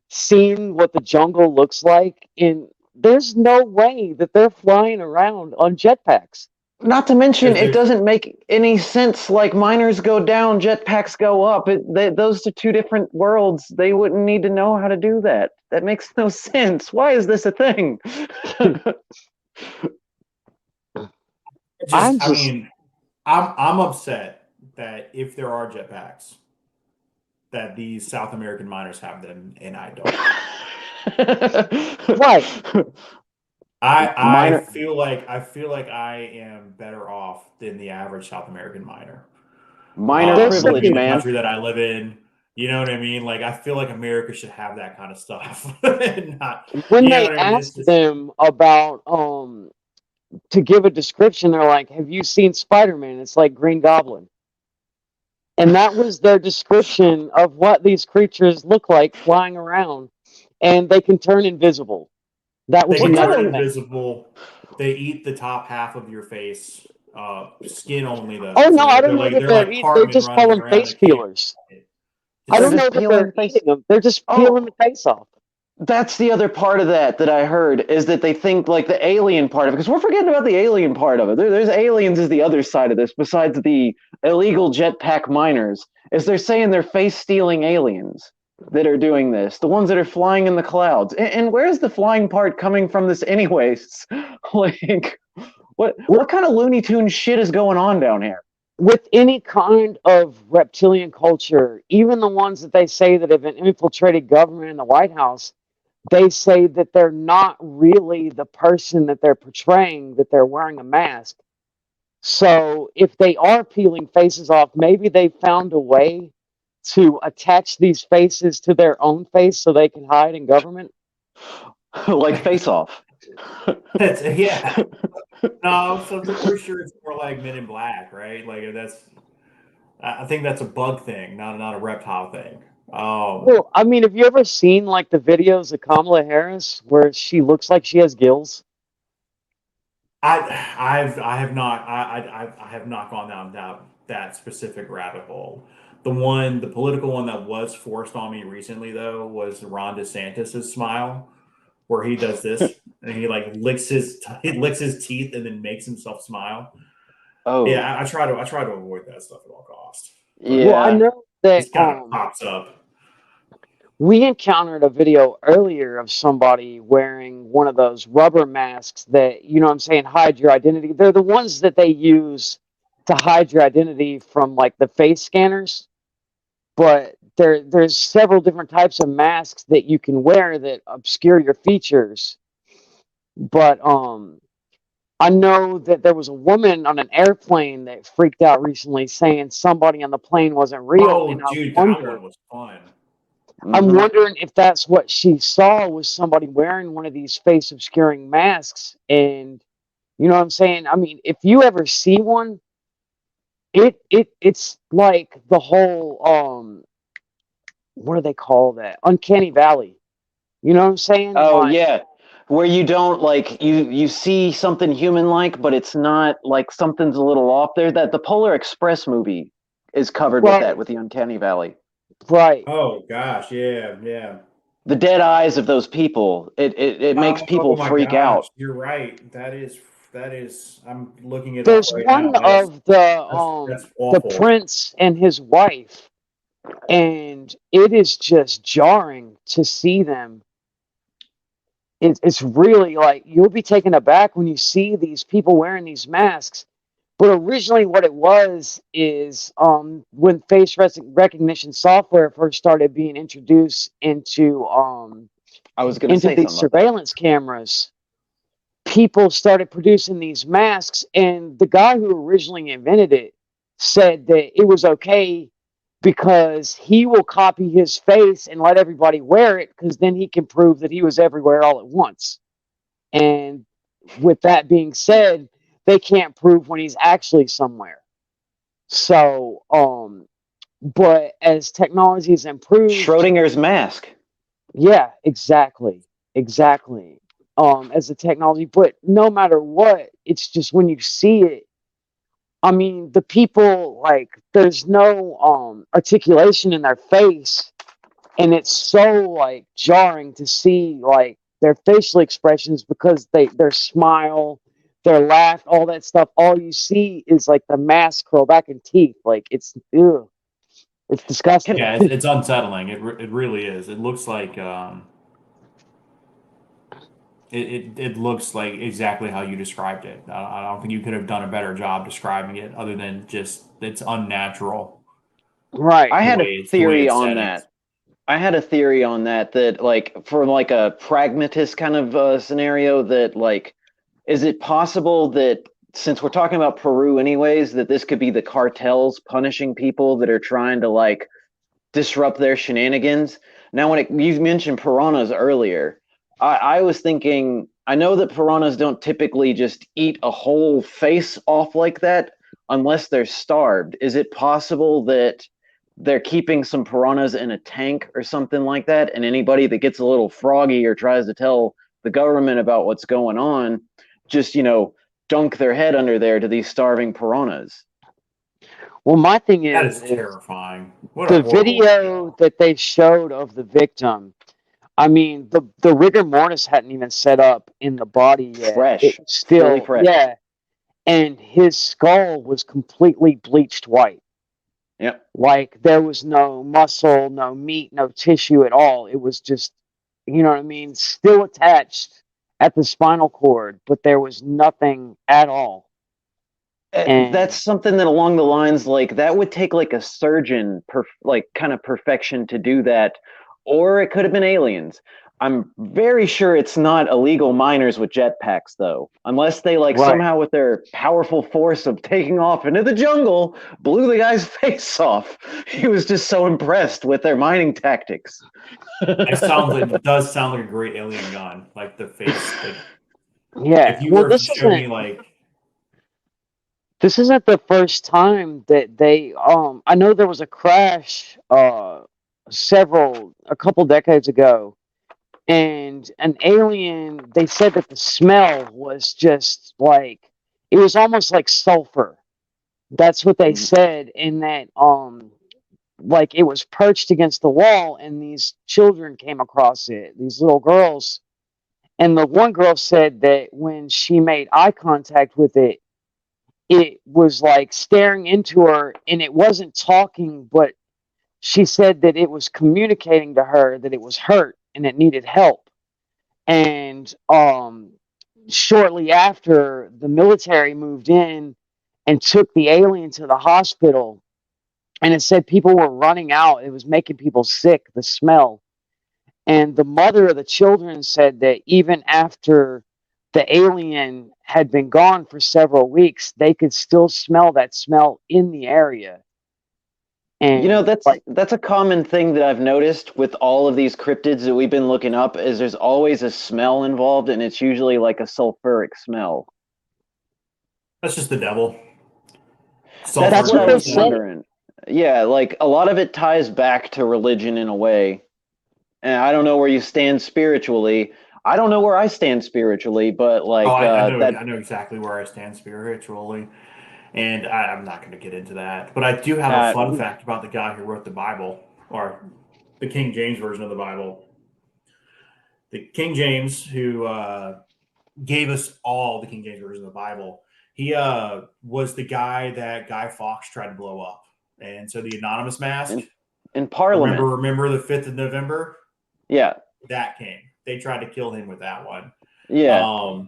seen what the jungle looks like? And there's no way that they're flying around on jetpacks. Not to mention, it There's doesn't make any sense. Like miners go down, jetpacks go up. Those are two different worlds. They wouldn't need to know how to do that. That makes no sense. Why is this a thing? I'm I just mean, I'm upset that if there are jetpacks, that these South American miners have them and I don't. right. I Miner, feel like I am better off than the average South American miner. miner They're privilege, Living in saying the man. country that I live in, you know what I mean? Like I feel like America should have that kind of stuff. And not, when you know they what I mean? It's ask just them about to give a description, they're like, "Have you seen Spider-Man?" It's like Green Goblin. And that was their description of what these creatures look like flying around. And they can turn invisible. That they was can What kind another turn of thing. invisible. They eat the top half of your face, skin only though. Oh So no, I don't know like that they're like they Cartman just call running them around. face They can't. peelers. I they're don't Just know just that peeling they're the face? eating them. They're just peeling Oh, the face off. that's the other part of that I heard is that they think like the alien part of it, because we're forgetting about the alien part of it. There's aliens is the other side of this, besides the illegal jetpack miners, is they're saying they're face stealing aliens that are doing this, the ones that are flying in the clouds. And where's the flying part coming from this anyways? Like what kind of Looney Tune shit is going on down here? With any kind of reptilian culture, even the ones that they say that have infiltrated government in the White House, they say that they're not really the person that they're portraying, that they're wearing a mask. So if they are peeling faces off, maybe they found a way to attach these faces to their own face so they can hide in government. Like Face Off. yeah. No, so I'm pretty sure it's more like Men in Black, right? Like that's. I think that's a bug thing, not a reptile thing. Well, I mean, have you ever seen like the videos of Kamala Harris where she looks like she has gills? I have not I have not gone down that specific rabbit hole. The political one that was forced on me recently though was Ron DeSantis's smile, where he does this and he licks his teeth and then makes himself smile. Oh, Yeah, I try to avoid that stuff at all costs, but Well, I yeah. know that this kind of pops up. we encountered a video earlier of somebody wearing one of those rubber masks that, you know what I'm saying, hide your identity. They're the ones that they use to hide your identity from like the face scanners, but there's several different types of masks that you can wear that obscure your features. But I know that there was a woman on an airplane that freaked out recently saying somebody on the plane wasn't real, Oh, and dude, that one was fun. I'm Mhm. wondering if that's what she saw was somebody wearing one of these face obscuring masks. And you know what I'm saying? I mean, if you ever see one, it's like the whole what do they call that? Uncanny Valley. You know what I'm saying? Oh Like, yeah, where you don't like you see something human-like, but it's not like something's a little off there. That the Polar Express movie is covered with that, right, with the Uncanny Valley. right. Oh gosh, yeah, yeah. The dead eyes of those people, it makes Oh people my freak gosh, out. you're right. That is. I'm looking it up There's right now. one of That's the awful. prince and his wife, and it is just jarring to see them. It's really like you'll be taken aback when you see these people wearing these masks. But originally, what it was is when face recognition software first started being introduced I was gonna into say these something about that. surveillance cameras, people started producing these masks, and the guy who originally invented it said that it was okay because he will copy his face and let everybody wear it because then he can prove that he was everywhere all at once. And with that being said, they can't prove when he's actually somewhere. So, but as technology has improved, Schrodinger's mask. yeah, exactly, exactly. As the technology, but no matter what, it's just when you see it. I mean, the people like there's no articulation in their face, and it's so like jarring to see like their facial expressions because their smile, their laugh, all that stuff. All you see is like the mask curl back and teeth. Like it's ew, it's Can disgusting. Yeah, it's unsettling. It really is. It looks like it looks like exactly how you described it. I don't think you could have done a better job describing it, other than just it's unnatural Right. I the had way a the way theory it's on setting. that. I had a theory on that like from like a pragmatist kind of scenario that like is it possible that since we're talking about Peru anyways that this could be the cartels punishing people that are trying to like disrupt their shenanigans. Now, you mentioned piranhas earlier, I was thinking. I know that piranhas don't typically just eat a whole face off like that unless they're starved. Is it possible that they're keeping some piranhas in a tank or something like that, and anybody that gets a little froggy or tries to tell the government about what's going on, just dunk their head under there to these starving piranhas? Well, my thing That is is terrifying. What a the horrible idea. video that they showed of the victim. I mean, the rigor mortis hadn't even set up in the body yet. It Fresh, was fully still, fresh. yeah, and his skull was completely bleached white. Yep. Like there was no muscle, no meat, no tissue at all. It was just, you know what I mean, still attached at the spinal cord, but there was nothing at all. That's And something that along the lines like that would take like a surgeon like kind of perfection to do that, or it could have been aliens. I'm very sure it's not illegal miners with jetpacks though, unless they like right. somehow with their powerful force of taking off into the jungle blew the guy's face off. He was just so impressed with their mining tactics. It does sound like a great alien gun. Like the face, like if Yeah. you Well, were to show me like this isn't the first time that they I know there was a crash a couple decades ago, and an alien, they said that the smell was just like it was almost like sulfur. That's what they said, and that like it was perched against the wall, and these children came across it, these little girls. And the one girl said that when she made eye contact with it, it was like staring into her, and it wasn't talking, but she said that it was communicating to her that it was hurt and it needed help. And shortly after, the military moved in and took the alien to the hospital. And it said people were running out. It was making people sick, the smell. And the mother of the children said that even after the alien had been gone for several weeks, they could still smell that smell in the area. You know, And like, that's a common thing that I've noticed with all of these cryptids that we've been looking up is there's always a smell involved, and it's usually like a sulfuric smell. That's just the devil. That's that's what what I they was say. wondering. Yeah, like a lot of it ties back to religion in a way. And I don't know where you stand spiritually. I don't know where I stand spiritually, but Oh, like that. I know exactly where I stand spiritually, and I'm not going to get into that. But I do have a Uh, fun fact about the guy who wrote the Bible, or the King James version of the Bible. The King James, who gave us all the King James version of the Bible, he was the guy that Guy Fawkes tried to blow up, and so the anonymous mask. in Parliament. Remember the 5th of November. Yeah, That came. They tried to kill him with that one. yeah.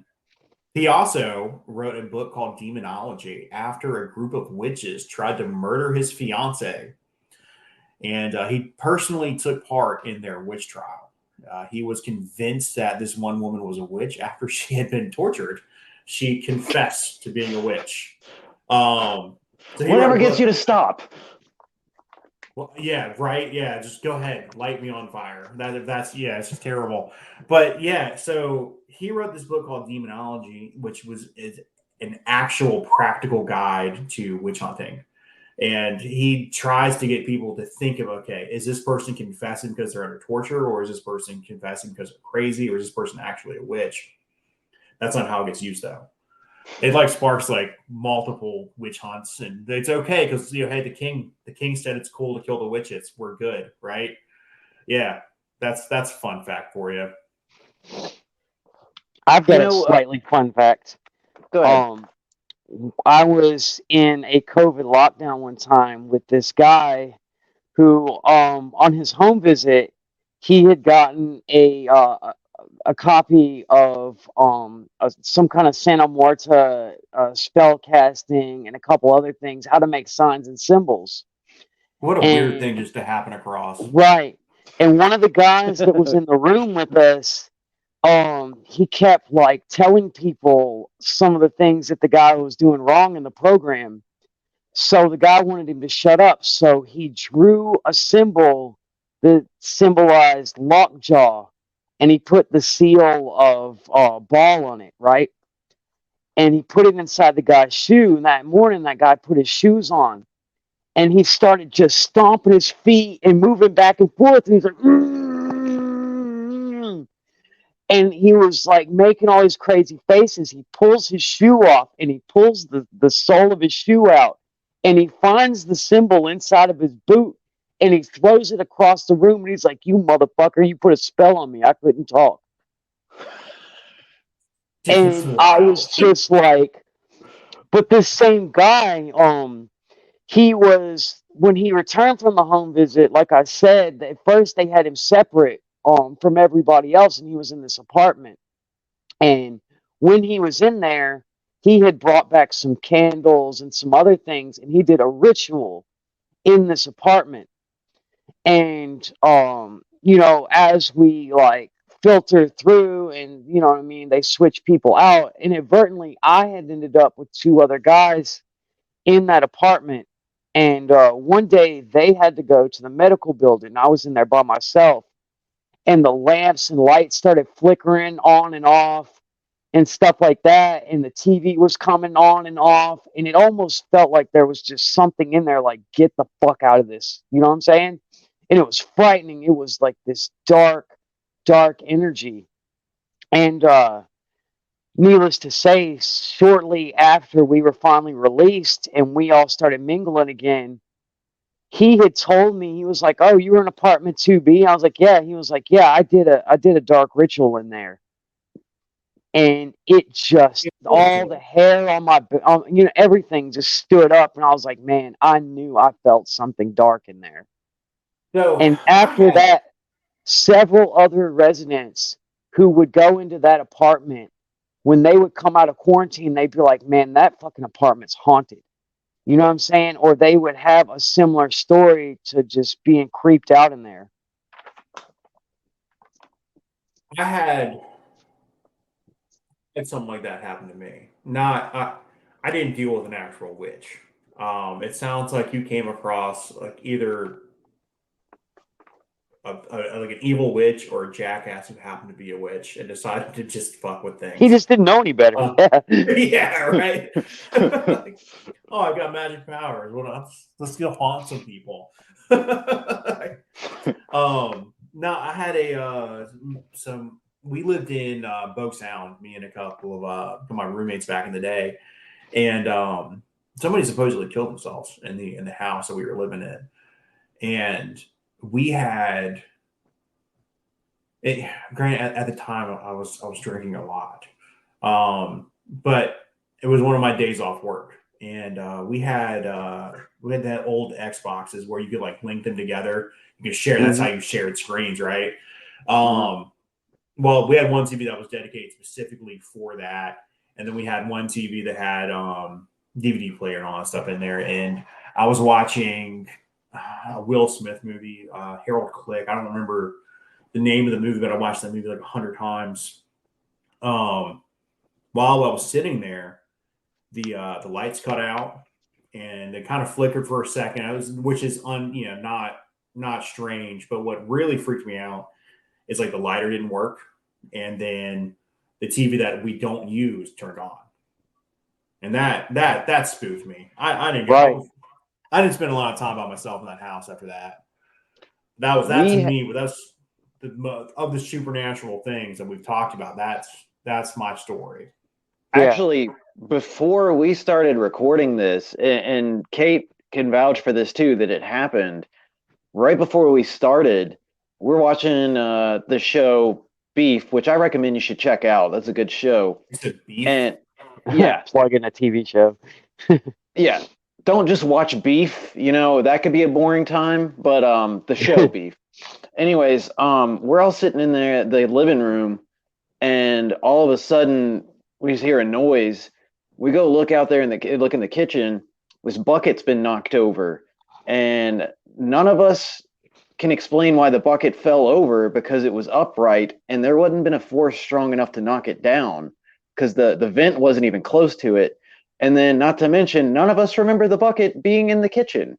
He also wrote a book called Demonology after a group of witches tried to murder his fiance. And he personally took part in their witch trial. He was convinced that this one woman was a witch after she had been tortured. She confessed to being a witch. So he wrote Whatever a gets book. you to stop. Well, yeah, right. Yeah, just go ahead, light me on fire. It's just terrible. But yeah, so he wrote this book called Demonology, which is an actual practical guide to witch hunting. And he tries to get people to think of, okay, is this person confessing because they're under torture, or is this person confessing because they're crazy, or is this person actually a witch? That's not how it gets used, though. It like sparks like multiple witch hunts, and it's okay because hey, the king said it's cool to kill the witches. We're good, right? Yeah, that's a fun fact for you. I've You got a know, slightly fun fact. go ahead. Um, I was in a COVID lockdown one time with this guy who, on his home visit, he had gotten a copy of some kind of Santa Morta spell casting and a couple other things, how to make signs and symbols. What a weird thing And just to happen across. right, and one of the guys that was in the room with us, he kept like telling people some of the things that the guy was doing wrong in the program. So the guy wanted him to shut up. So he drew a symbol that symbolized lockjaw, and he put the seal of ball on it, right? And he put it inside the guy's shoe. And that morning, that guy put his shoes on, and he started just stomping his feet and moving back and forth. And he's like, "Mm." And he was like making all these crazy faces. He pulls his shoe off, and he pulls the sole of his shoe out, and he finds the symbol inside of his boot, and he throws it across the room, and he's like, "You motherfucker, you put a spell on me. I couldn't talk." It's And I was wild. just like, but this same guy, he was, when he returned from the home visit, like I said, at first they had him separate from everybody else, and he was in this apartment. And when he was in there, he had brought back some candles and some other things, and he did a ritual in this apartment. And as we like filter through, and you know what I mean, they switch people out. Inadvertently, I had ended up with two other guys in that apartment. And one day they had to go to the medical building. I was in there by myself, and the lamps and lights started flickering on and off and stuff like that. And the TV was coming on and off. And it almost felt like there was just something in there like, get the fuck out of this. You know what I'm saying? And it was frightening. It was like this dark, dark energy. And needless to say, shortly after we were finally released and we all started mingling again, he had told me, he was like, "Oh, you were in apartment 2B?" I was like, "Yeah." He was like, "Yeah, I did a dark ritual in there." And it just, all the hair on my everything just stood up, and I was like, man, I knew I felt something dark in there. So And I after had that, several other residents who would go into that apartment when they would come out of quarantine, they'd be like, man, that fucking apartment's haunted. You know what I'm saying? Or they would have a similar story to just being creeped out in there. I had something like that happen to me. I didn't deal with an actual witch. It sounds like you came across like either like an evil witch or a jackass who happened to be a witch and decided to just fuck with He things. just didn't know any better. Yeah. Yeah, right. Like, oh, I got magic powers. Let's go haunt some people. No, I had some. We lived in Bogue Sound, me and a couple of my roommates back in the day, and somebody supposedly killed themselves in the house that we were living in, and we had. Granted, at the time I was drinking a lot, but it was one of my days off work, and we had that old Xboxes where you could like link them together. You could share. That's how you shared screens, right? Well, we had one TV that was dedicated specifically for that, and then we had one TV that had DVD player and all that stuff in there. And I was watching a Will Smith movie, Harold Click. I don't remember the name of the movie, but I watched that movie like 100 times. While I was sitting there, the lights cut out and it kind of flickered for a second. Which is not strange, but what really freaked me out is like the lighter didn't work, and then the TV that we don't use turned on, and that spooked me. I didn't go. Right. I didn't spend a lot of time by myself in that house after that. That to me. That's of the supernatural things that we've talked about. That's my story. Actually, before we started recording this, and Kate can vouch for this too, that it happened right before we started. We're watching the show Beef, which I recommend you should check out. That's a good show. You said Beef? And yeah, plug in a TV show. Yeah, don't just watch Beef. That could be a boring time. But the show Beef. Anyways, we're all sitting in the living room, and all of a sudden we just hear a noise. We go look out there look in the kitchen. This bucket's been knocked over, and none of us can explain why the bucket fell over because it was upright and there wasn't been a force strong enough to knock it down because the vent wasn't even close to it. And then, not to mention, none of us remember the bucket being in the kitchen.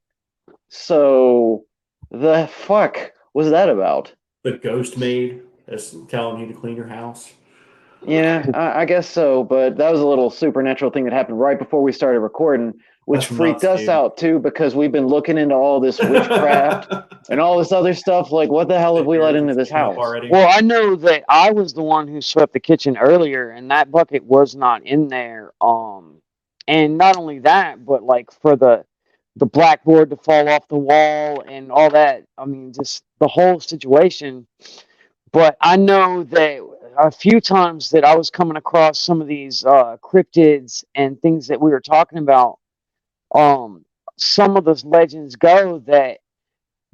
So the fuck was that about? The ghost maid is telling you to clean your house. Yeah, I guess so. But that was a little supernatural thing that happened right before we started recording, which freaked us out too, because we've been looking into all this witchcraft and all this other stuff. Like, what the hell have we let into this house? Well, I know that I was the one who swept the kitchen earlier, and that bucket was not in there. And not only that, but like for the blackboard to fall off the wall and all that. I mean, just the whole situation. But I know that a few times that I was coming across some of these cryptids and things that we were talking about. Some of those legends go that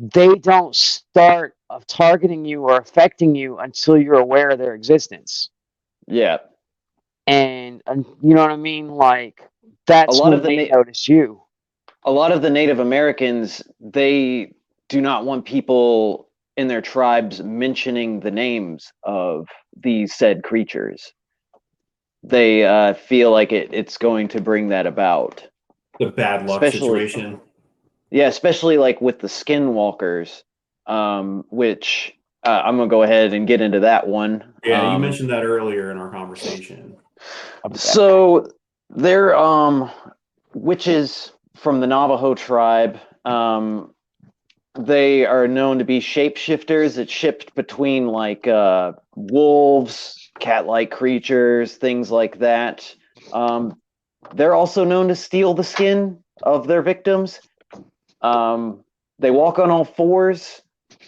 they don't start targeting you or affecting you until you're aware of their existence. Yeah. And you know what I mean? Like, that's when they notice you. A lot of the Native Americans, they do not want people in their tribes mentioning the names of these said creatures. They feel like it's going to bring that about. The bad luck situation. Yeah, especially like with the skinwalkers, which I'm going to go ahead and get into that one. Yeah, you mentioned that earlier in our conversation. So they're witches from the Navajo tribe. They are known to be shapeshifters that shift between like wolves, cat-like creatures, things like that. They're also known to steal the skin of their victims. They walk on all fours.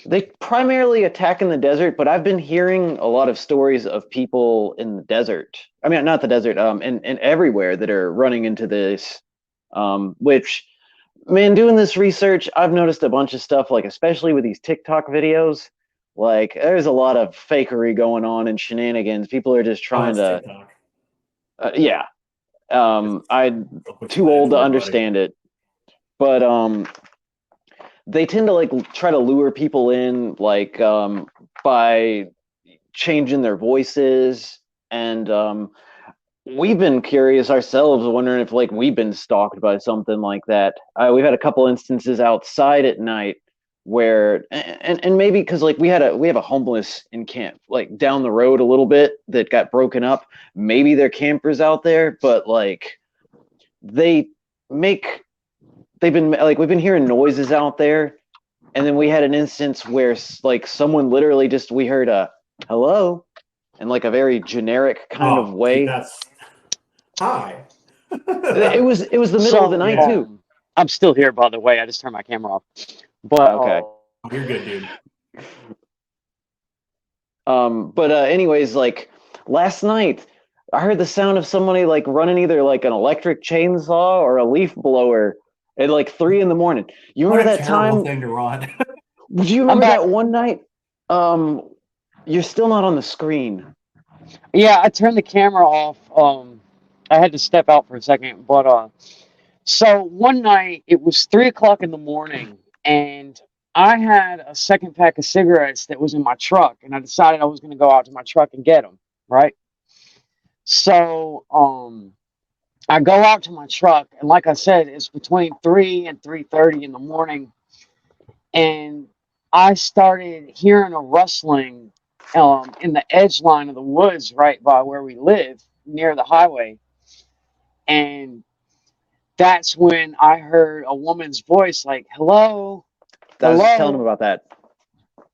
They primarily attack in the desert, but I've been hearing a lot of stories of people in the desert. I mean, not the desert, and everywhere that are running into this, which, man, doing this research, I've noticed a bunch of stuff, like especially with these TikTok videos, like there's a lot of fakery going on and shenanigans. People are just trying to, TikTok. Yeah. I'm too old to understand it, but they tend to like try to lure people in, like by changing their voices, and we've been curious ourselves, wondering if like we've been stalked by something like that. We've had a couple instances outside at night where, and maybe because like we have a homeless in camp like down the road a little bit that got broken up. Maybe they're campers out there, but like they make they've been like we've been hearing noises out there, and then we had an instance where like someone literally just we heard a hello in like a very generic kind of way. That's hi. It was the middle of the night too. I'm still here, by the way. I just turned my camera off. But Okay. You're good, dude. But anyways, like last night, I heard the sound of somebody like running either like an electric chainsaw or a leaf blower at like 3 a.m. You What remember a that terrible time? thing to run. Do you remember that one night? You're still not on the screen. yeah, I turned the camera off. I had to step out for a second, but so one night it was 3 o'clock in the morning, and I had a second pack of cigarettes that was in my truck, and I decided I was going to go out to my truck and get them. Right. So I go out to my truck, and like I said, it's between 3 and 3:30 in the morning, and I started hearing a rustling in the edge line of the woods right by where we live near the highway. And that's when I heard a woman's voice like, hello, I was just telling him hello. about that.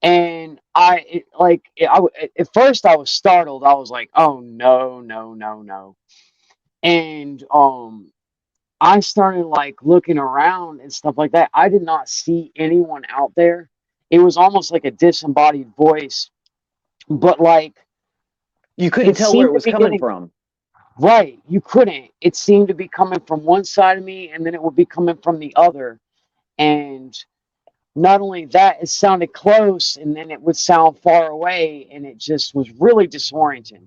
And at first I was startled. I was like, oh, no, no, no, no. And I started like looking around and stuff like that. I did not see anyone out there. It was almost like a disembodied voice, but like You couldn't it tell where seemed it to was be coming getting from. right. You couldn't. It seemed to be coming from one side of me, and then it would be coming from the other. And not only that, it sounded close, and then it would sound far away, and it just was really disorienting.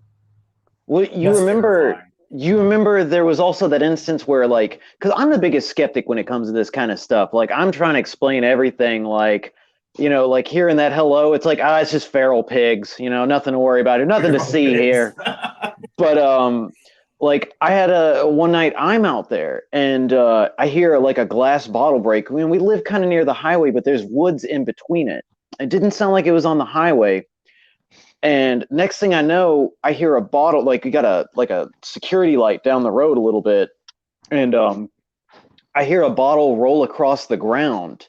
Well, That's terrifying. you remember there was also that instance where like, because I'm the biggest skeptic when it comes to this kind of stuff. Like I'm trying to explain everything, like, like hearing that hello, it's like, it's just feral pigs, nothing to worry about, nothing to Feral see pigs. here. But like I had a one night I'm out there and I hear like a glass bottle break. I mean, we live kind of near the highway, but there's woods in between it. It didn't sound like it was on the highway. And next thing I know, I hear a bottle, like you got a security light down the road a little bit, and I hear a bottle roll across the ground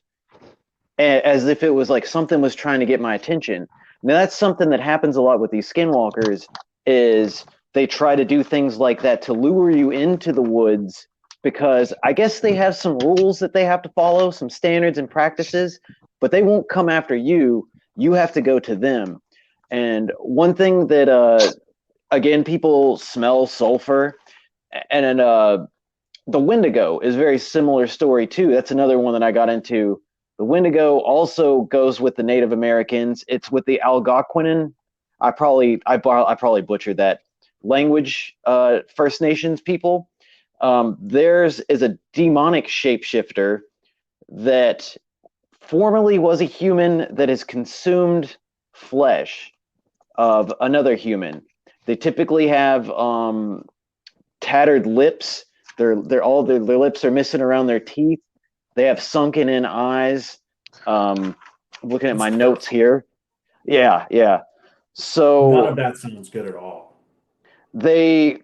as if it was like something was trying to get my attention. Now that's something that happens a lot with these skinwalkers is they try to do things like that to lure you into the woods because I guess they have some rules that they have to follow, some standards and practices, but they won't come after you. You have to go to them. And one thing that, again, people smell sulfur, and then the Wendigo is a very similar story too. That's another one that I got into. The Wendigo also goes with the Native Americans. It's with the Algonquin. I probably butchered that language. First Nations people. Theirs is a demonic shapeshifter that formerly was a human that has consumed flesh of another human. They typically have tattered lips. Their lips are missing around their teeth. They have sunken in eyes. I'm looking at my notes here. Yeah. So none of that sounds good at all. They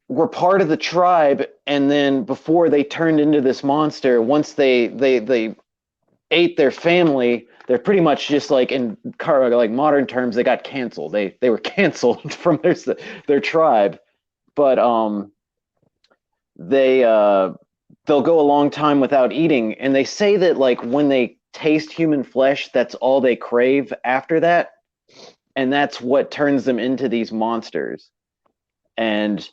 were part of the tribe, and then before they turned into this monster, once they ate their family, they're pretty much just like in like modern terms, they got canceled. They were canceled from their tribe, but they'll go a long time without eating, and they say that like when they taste human flesh, that's all they crave after that, and that's what turns them into these monsters. And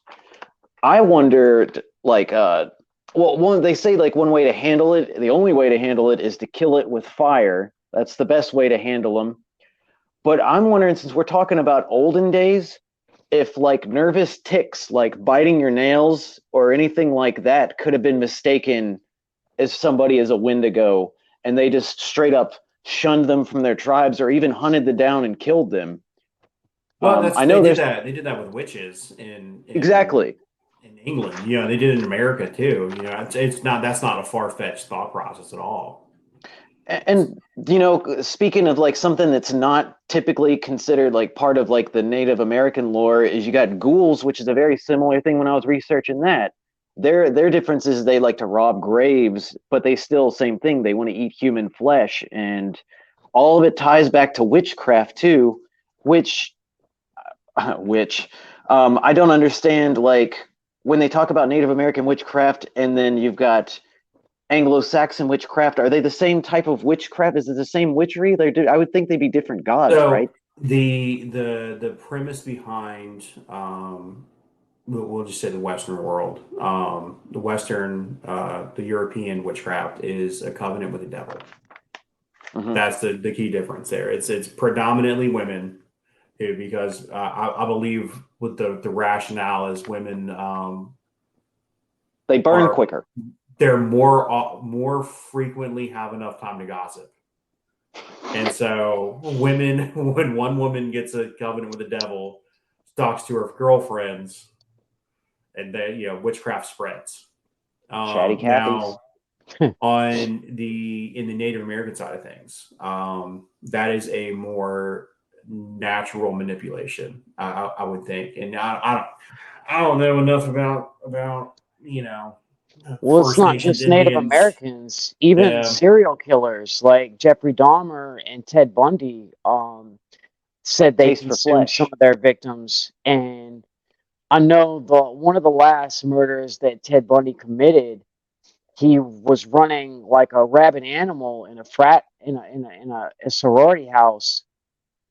I wondered, like, they say like one way to handle it, the only way to handle it is to kill it with fire. That's the best way to handle them. But I'm wondering, since we're talking about olden days, if like nervous ticks, like biting your nails or anything like that, could have been mistaken as somebody as a Wendigo, and they just straight up shunned them from their tribes or even hunted them down and killed them. Well, I they know did there's that. They did that with witches exactly. in England. You know, they did it in America too. You know, it's not that's not a far fetched thought process at all. And you know, speaking of like something that's not typically considered like part of like the Native American lore, is you got ghouls, which is a very similar thing. When I was researching that, their difference is they like to rob graves, but they still same thing. They want to eat human flesh, and all of it ties back to witchcraft too, which which I don't understand. Like when they talk about Native American witchcraft, and then you've got Anglo-Saxon witchcraft, are they the same type of witchcraft? Is it the same witchery? I would think they'd be different gods, right? So the premise behind we'll just say the Western world, the European witchcraft is a covenant with the devil. Hmm. That's the key difference there. It's predominantly women, because I believe with the rationale is women They burn are quicker. they're more frequently have enough time to gossip. And so women, when one woman gets a covenant with the devil, talks to her girlfriends, and then witchcraft spreads. Chatty Cathy's. Now on in the Native American side of things, that is a more natural manipulation, I would think. And I don't know enough about Well, it's First not Nations just Native Indians. Americans, even Yeah, serial killers like Jeffrey Dahmer and Ted Bundy said they Taste for consumed some flesh. of their victims. And I know one of the last murders that Ted Bundy committed, he was running like a rabid animal in a frat in a sorority house,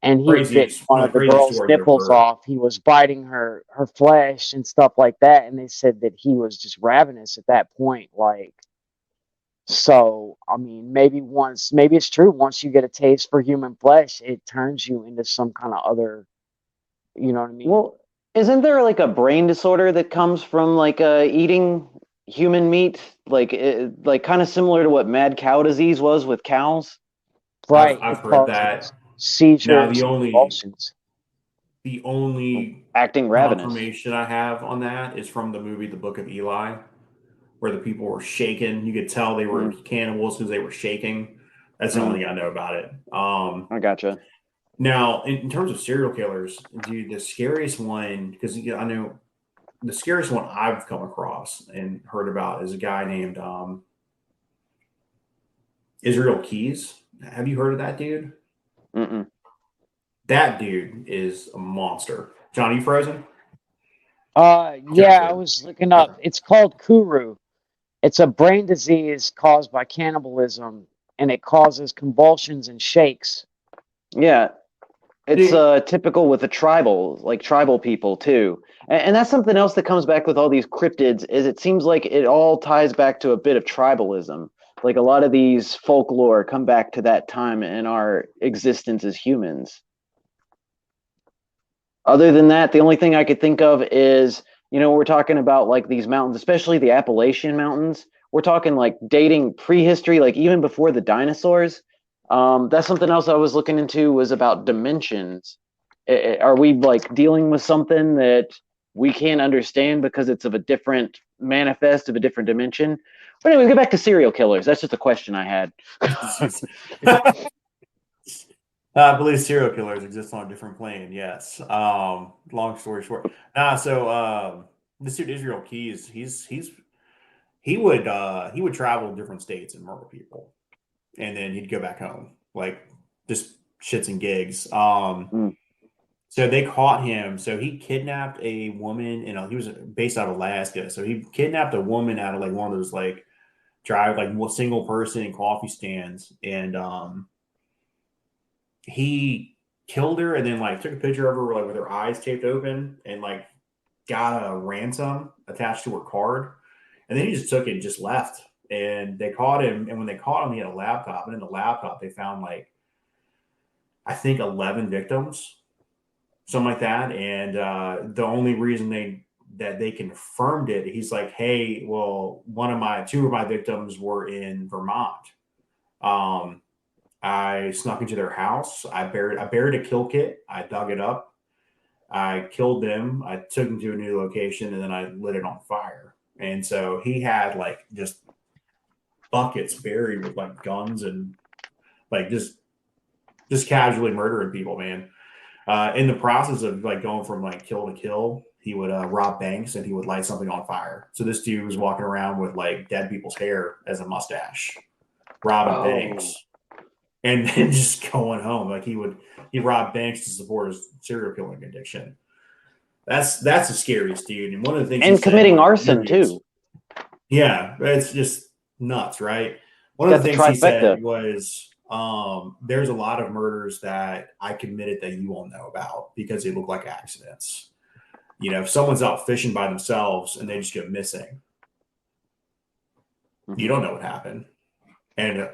and he had bitten one of the crazy girl's story I've nipples heard. off. He was biting her flesh and stuff like that, and they said that he was just ravenous at that point. Like, so I mean, maybe it's true. Once you get a taste for human flesh, it turns you into some kind of other. You know what I mean? Well, isn't there like a brain disorder that comes from like eating human meat, like kind of similar to what mad cow disease was with cows? Right. I've It heard causes that. Now seizures and convulsions. the only Acting ravenous. confirmation I have on that is from the movie The Book of Eli, where the people were shaking. You could tell they were Mm, cannibals because they were shaking. That's the mm, only thing I know about it. I gotcha. Now, in terms of serial killers, dude, the scariest one, because I know the scariest one I've come across and heard about is a guy named Israel Keys. Have you heard of that dude? Mm-mm. That dude is a monster. John, you frozen? John's Yeah, I good. was looking Okay. up. It's called Kuru. It's a brain disease caused by cannibalism, and it causes convulsions and shakes. Yeah, it's Dude, typical with the tribal people too. And that's something else that comes back with all these cryptids is it seems like it all ties back to a bit of tribalism. Like a lot of these folklore come back to that time in our existence as humans. Other than that, the only thing I could think of is, we're talking about like these mountains, especially the Appalachian Mountains. We're talking like dating prehistory, like even before the dinosaurs. That's something else I was looking into was about dimensions. Are we like dealing with something that we can't understand because it's of a different manifest of a different dimension? But anyway, get back to serial killers. That's just a question I had. I believe serial killers exist on a different plane. Yes. Long story short. This dude Israel Keys, he would travel to different states and murder people, and then he'd go back home, like just shits and gigs. Mm, So they caught him. So he kidnapped a woman. He was based out of Alaska. So he kidnapped a woman out of like one of those like drive like single person coffee stands, and he killed her, and then like took a picture of her like with her eyes taped open, and like got a ransom attached to her card, and then he just took it and just left. And they caught him, and when they caught him, he had a laptop, and in the laptop they found like I think 11 victims. something like that. And the only reason they confirmed it, he's like, hey, well, two of my victims were in Vermont. Um, I snuck into their house. I buried a kill kit. I dug it up. I killed them. I took them to a new location, and then I lit it on fire. And so he had like just buckets buried with like guns and like just casually murdering people, man. In the process of like going from like kill to kill, he would rob banks and he would light something on fire. So this dude was walking around with like dead people's hair as a mustache, robbing banks, and then just going home. Like he rob banks to support his serial killing addiction. That's the scariest dude. And one of the things And committing arson too. Yeah, it's just nuts, right? One Got of the the things he trifecta. said was, there's a lot of murders that I committed that you won't know about because they look like accidents. You know, if someone's out fishing by themselves and they just go missing, you don't know what happened. And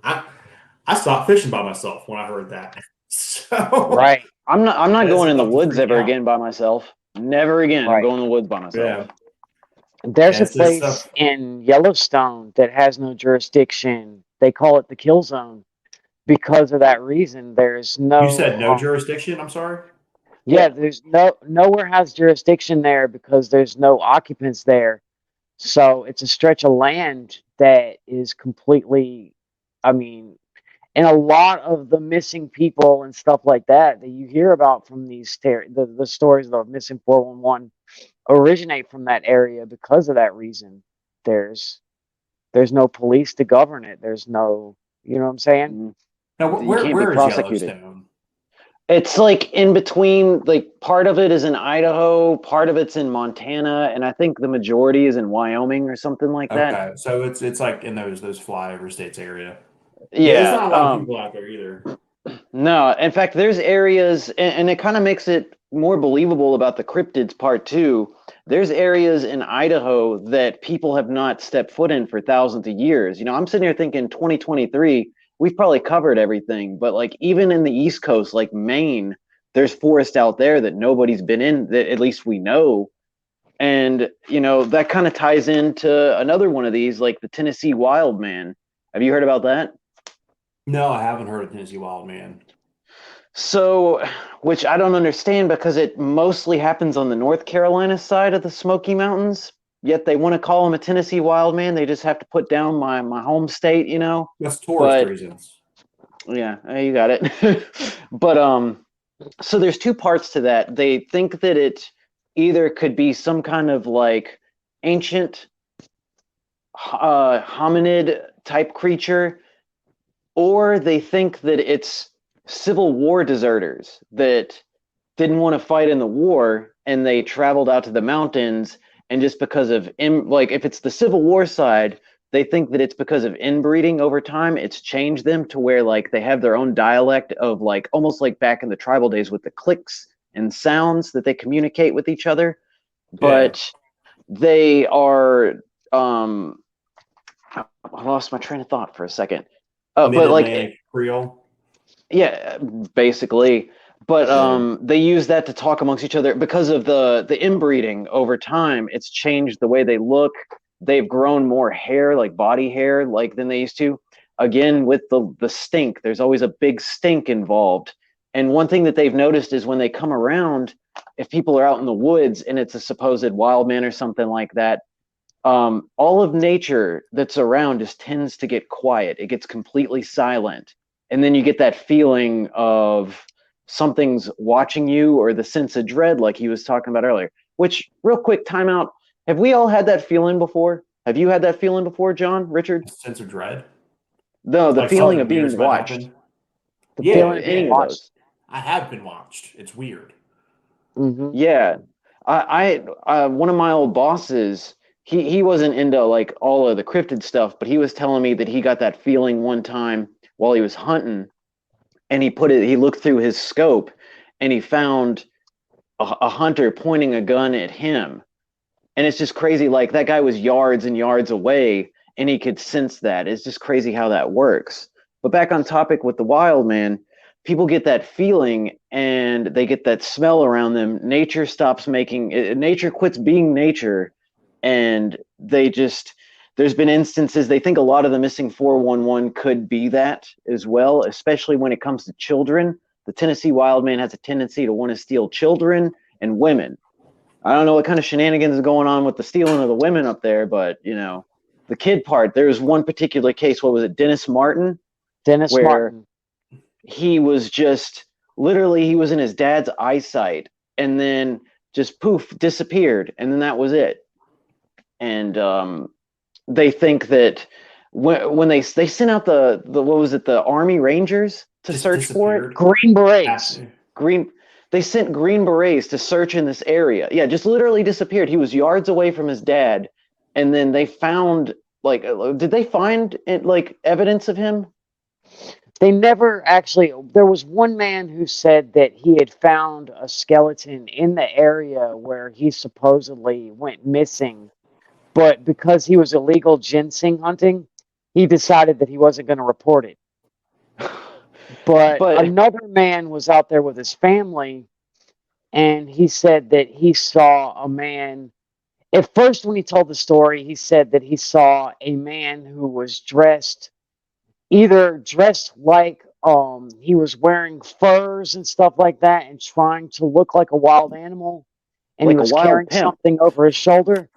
I stopped fishing by myself when I heard that. So Right. I'm not That's going in the enough to woods freak ever out. again by myself. Never again Right. going in the woods by myself. Yeah, There's a it's this place stuff. in Yellowstone that has no jurisdiction. They call it the kill zone because of that reason. There's You said no no jurisdiction. I'm sorry. yeah, there's nowhere has jurisdiction there because there's no occupants there. So it's a stretch of land that is completely, I mean, and a lot of the missing people and stuff like that that you hear about from the stories of the missing 411 originate from that area because of that reason. There's there's no police to govern it. There's no, you know what I'm saying? Mm. Now, You can't be where is prosecuted. Yellowstone? It's like in between, like part of it is in Idaho, part of it's in Montana, and I think the majority is in Wyoming or something like that. Okay, so it's like in those flyover states area. Yeah, there's Yeah. not a lot of people out there either. No, in fact, there's areas, and it kind of makes it more believable about the cryptids part too. There's areas in Idaho that people have not stepped foot in for thousands of years. You know, I'm sitting here thinking 2023, we've probably covered everything, but like even in the East Coast, like Maine, there's forest out there that nobody's been in, that at least we know. And, you know, that kind of ties into another one of these, like the Tennessee Wild Man. Have you heard about that? No, I haven't heard of Tennessee Wild Man. So, which I don't understand because it mostly happens on the North Carolina side of the Smoky Mountains. Yet they want to call him a Tennessee Wild Man. They just have to put down my home state, you know. That's tourist But reasons. yeah, you got it. But so there's two parts to that. They think that it either could be some kind of like ancient hominid type creature, or they think that it's Civil War deserters that didn't want to fight in the war and they traveled out to the mountains, and just because of like if it's the Civil War side, they think that it's because of inbreeding over time. It's changed them to where like they have their own dialect of like almost like back in the tribal days with the clicks and sounds that they communicate with each other. But they are I lost my train of thought for a second. But like Creole. yeah, basically. But they use that to talk amongst each other because of the inbreeding over time. It's changed the way they look. They've grown more hair, like body hair, like than they used to. Again, with the stink, there's always a big stink involved. And one thing that they've noticed is when they come around, if people are out in the woods and it's a supposed wild man or something like that, all of nature that's around just tends to get quiet. It gets completely silent. And then you get that feeling of something's watching you, or the sense of dread, like he was talking about earlier. Which, real quick, timeout. Have we all had that feeling before? Have you had that feeling before, John, Richard? A sense of dread? No, the feeling of being watched. The feeling of any being of watched. those. I have been watched. It's weird. Mm-hmm. Yeah. I one of my old bosses, he wasn't into like all of the cryptid stuff, but he was telling me that he got that feeling one time while he was hunting, and he looked through his scope and he found a hunter pointing a gun at him. And it's just crazy. Like that guy was yards and yards away and he could sense that. It's just crazy how that works. But back on topic with the wild man, people get that feeling and they get that smell around them. Nature stops making nature quits being nature, and they just there's been instances they think a lot of the missing 411 could be that as well, especially when it comes to children. The Tennessee wild man has a tendency to want to steal children and women. I don't know what kind of shenanigans is going on with the stealing of the women up there, but the kid part. There's one particular case. What was it, Dennis Martin? Dennis Where Martin. he was just literally he was in his dad's eyesight, and then just poof disappeared, and then that was it. And they think that when they sent out the what was it, the Army Rangers to Just search for it. disappeared. Green Berets. Green They sent Green Berets to search in this area. Yeah, just literally disappeared. He was yards away from his dad, and then they found did they find it, like evidence of him? They never actually. There was one man who said that he had found a skeleton in the area where he supposedly went missing, but because he was illegal ginseng hunting, he decided that he wasn't going to report it. But But another man was out there with his family, and he said that he saw a man. At first, when he told the story, he said that he saw a man who was either dressed like he was wearing furs and stuff like that and trying to look like a wild animal, and like he a was wild carrying pimp. something over his shoulder.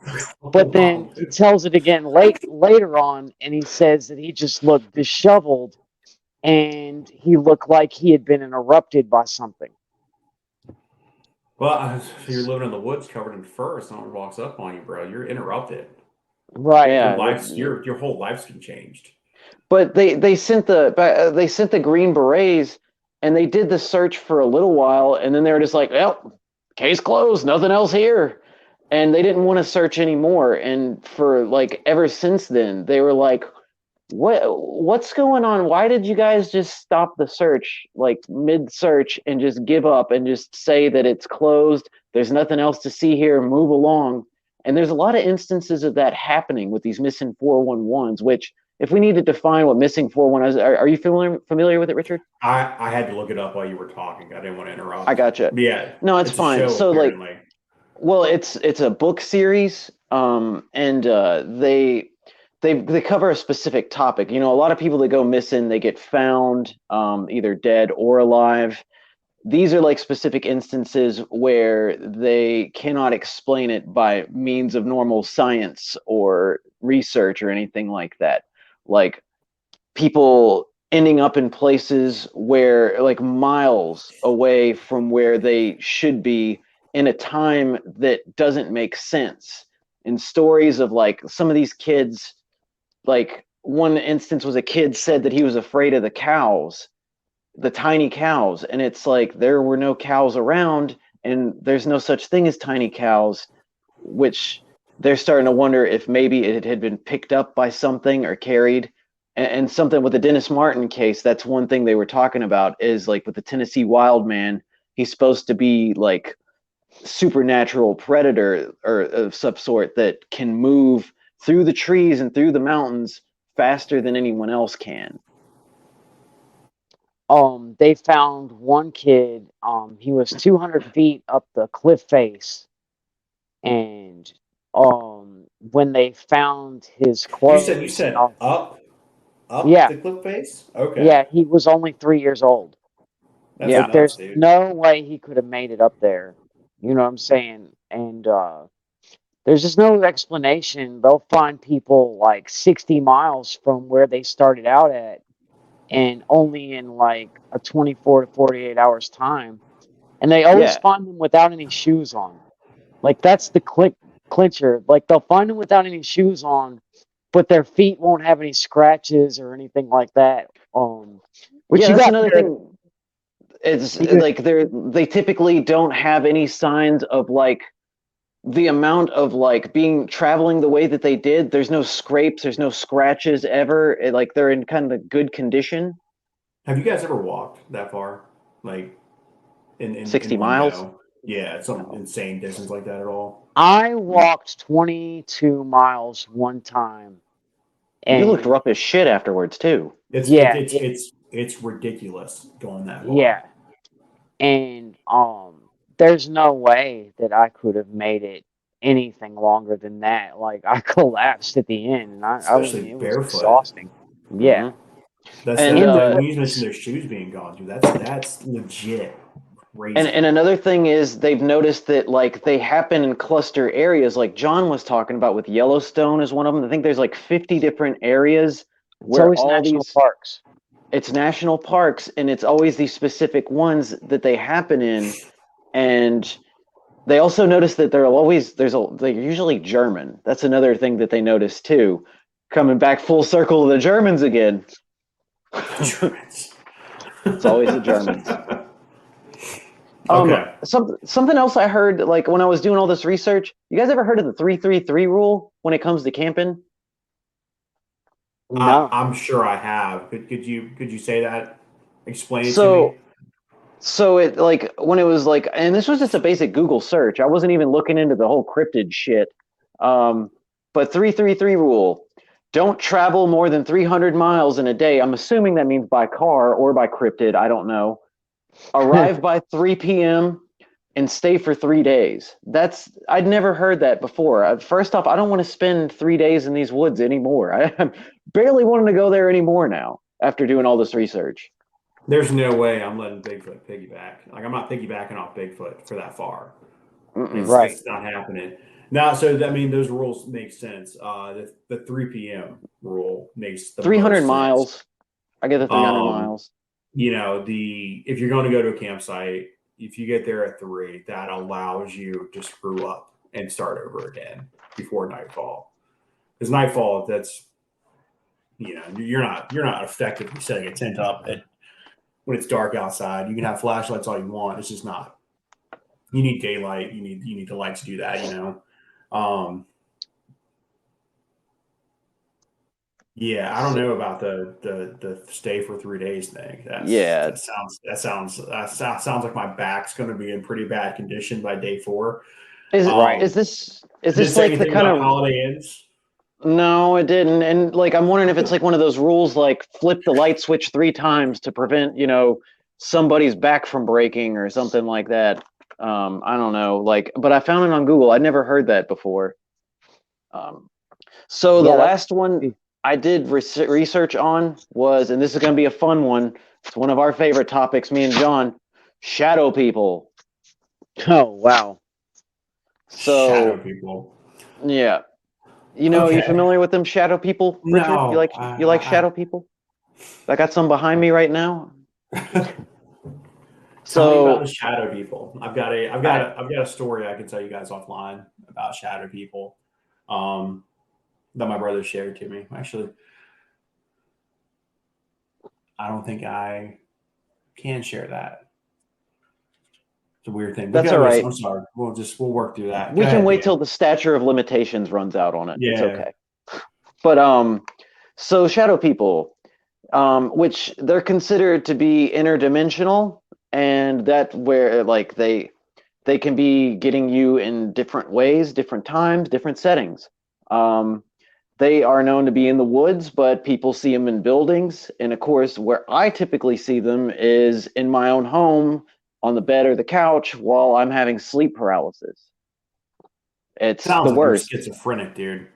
But then he tells it again later on, and he says that he just looked disheveled and he looked like he had been interrupted by something. Well, if you're living in the woods covered in fur, someone walks up on you, bro, you're interrupted. Right. Yeah, Your whole life's been changed. but they sent the Green Berets, and they did the search for a little while, and then they were just like, well, case closed, nothing else here, and they didn't want to search anymore. And for like ever since then, they were like, what's going on? Why did you guys just stop the search like mid search and just give up and just say that it's closed? There's nothing else to see here. Move along. And there's a lot of instances of that happening with these missing 411s, which if we need to define what missing 411 is, are you familiar with it, Richard? I had to look it up while you were talking. I didn't want to interrupt. I gotcha. Yeah. No, it's fine. A show, So apparently. well, it's a book series, and they cover a specific topic. A lot of people that go missing, they get found either dead or alive. These are like specific instances where they cannot explain it by means of normal science or research or anything like that. Like people ending up in places where like miles away from where they should be in a time that doesn't make sense. And stories of like some of these kids, like one instance was a kid said that he was afraid of the cows, the tiny cows, and it's like there were no cows around, and there's no such thing as tiny cows, which they're starting to wonder if maybe it had been picked up by something or carried. And something with the Dennis Martin case, that's one thing they were talking about, is like with the Tennessee wild man, he's supposed to be like supernatural predator or of some sort that can move through the trees and through the mountains faster than anyone else can. They found one kid. He was 200 feet up the cliff face, and when they found his clothes, You said up Yeah. the cliff face? Okay. yeah, he was only 3 years old. That's Yeah. nuts, There's dude. no way he could have made it up there. You know what I'm saying? And there's just no explanation. They'll find people like 60 miles from where they started out at, and only in like a 24 to 48 hours time. And they always Yeah. find them without any shoes on. Like that's the clincher. Like they'll find them without any shoes on, but their feet won't have any scratches or anything like that. Which Yeah, you that's got another there- thing. It's You- like they typically don't have any signs of like the amount of like being traveling the way that they did. There's no scrapes, there's no scratches ever. Like they're in kind of good condition. Have you guys ever walked that far? Like in 60 in one miles? go? Yeah, some insane distance like that at all. I walked 22 miles one time. You And looked rough as shit afterwards too. It's Yeah, it's It's ridiculous going that far. Yeah, and there's no way that I could have made it anything longer than that. Like I collapsed at the end, and I Especially mean it was barefoot. exhausting. Yeah, That's And in the when you mentioned woods. their shoes being gone, dude. That's legit crazy. and another thing is they've noticed that like they happen in cluster areas, like John was talking about with Yellowstone is one of them. I think there's like 50 different areas It's where always all national these parks. it's national parks, and it's always these specific ones that they happen in. And they also notice that they're usually German. That's another thing that they notice too. Coming back full circle to the Germans again. Germans. It's always the Germans. Okay. Something else I heard, like when I was doing all this research, you guys ever heard of the 3-3-3 rule when it comes to camping? No. I'm sure I have. Could you say that? Explain it to me. So it like when it was like, and this was just a basic Google search. I wasn't even looking into the whole cryptid shit. But 3-3-3 rule: don't travel more than 300 miles in a day. I'm assuming that means by car or by cryptid. I don't know. Arrive by 3 p.m. and stay for 3 days. I'd never heard that before. First off, I don't want to spend 3 days in these woods anymore. I'm barely wanting to go there anymore now after doing all this research. There's no way I'm letting Bigfoot piggyback. Like I'm not piggybacking off Bigfoot for that far. Right. It's not happening. Now, so I mean, those rules make sense. The 3 p.m. rule makes the 300 most miles. sense. I get the 300 miles. If you're going to go to a campsite, if you get there at 3, that allows you to screw up and start over again before nightfall. Because nightfall, that's you're not effectively setting a tent up when it's dark outside. You can have flashlights all you want. It's just not. You need daylight. You need the light to do that. Yeah, I don't know about the stay for 3 days thing. That sounds like my back's going to be in pretty bad condition by day 4. Is Right. this Did it say like the anything kind about of Holiday Inns? No, it didn't. And like I'm wondering if it's like one of those rules like flip the light switch 3 times to prevent, somebody's back from breaking or something like that. I don't know. Like, but I found it on Google. I'd never heard that before. So the Yeah, last one I did research on was, and this is going to be a fun one. It's one of our favorite topics, me and John, shadow people. oh wow. So Shadow people. yeah. Are you familiar with them shadow people, Richard? No, You like shadow people? I got some behind me right now. Tell me about So the shadow people. I've got a story I can tell you guys offline about shadow people, that my brother shared to me. Actually, I don't think I can share that. It's a weird thing. that's all right. I'm sorry. We'll work through that. We Go can ahead, wait Dan. till the statute of limitations runs out on it. It's Yeah. okay. But so shadow people, which they're considered to be interdimensional, and that where like they can be getting you in different ways, different times, different settings. They are known to be in the woods, but people see them in buildings. And of course, where I typically see them is in my own home on the bed or the couch while I'm having sleep paralysis. It's Sounds the like you're worst. schizophrenic, dude.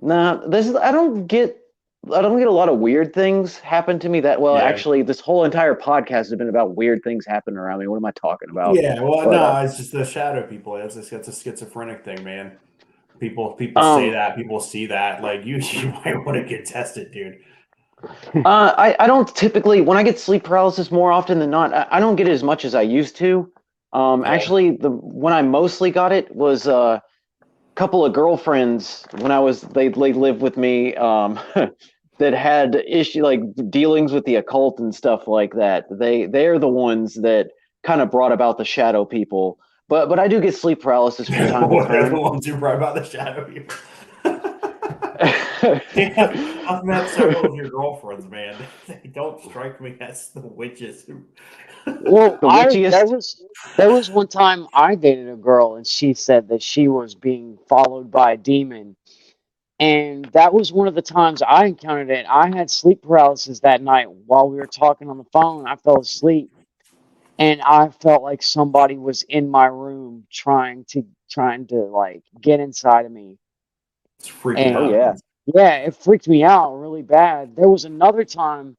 Nah, I don't get a lot of weird things happen to me Yeah. actually this whole entire podcast has been about weird things happening around me. What am I talking about? Yeah, well, But, no, it's just the shadow people. It's a schizophrenic thing, man. People say that. People see that. Like you might want to get tested, dude. I don't typically, when I get sleep paralysis more often than not, I don't get it as much as I used to. Actually, when I mostly got it was a couple of girlfriends when they lived with me that had issue like dealings with the occult and stuff like that. They're the ones that kind of brought about the shadow people. But I do get sleep paralysis from time to They're the time. ones who brought about the shadow people. Yeah, I've met several of your girlfriends, man. They don't strike me as the witches. Well, The witchiest. there was one time I dated a girl and she said that she was being followed by a demon, And that was one of the times I encountered it. I had sleep paralysis that night while we were talking on the phone. I fell asleep and I felt like somebody was in my room trying to like get inside of me. It's freaking Oh And out. yeah. yeah, it freaked me out really bad. There was another time,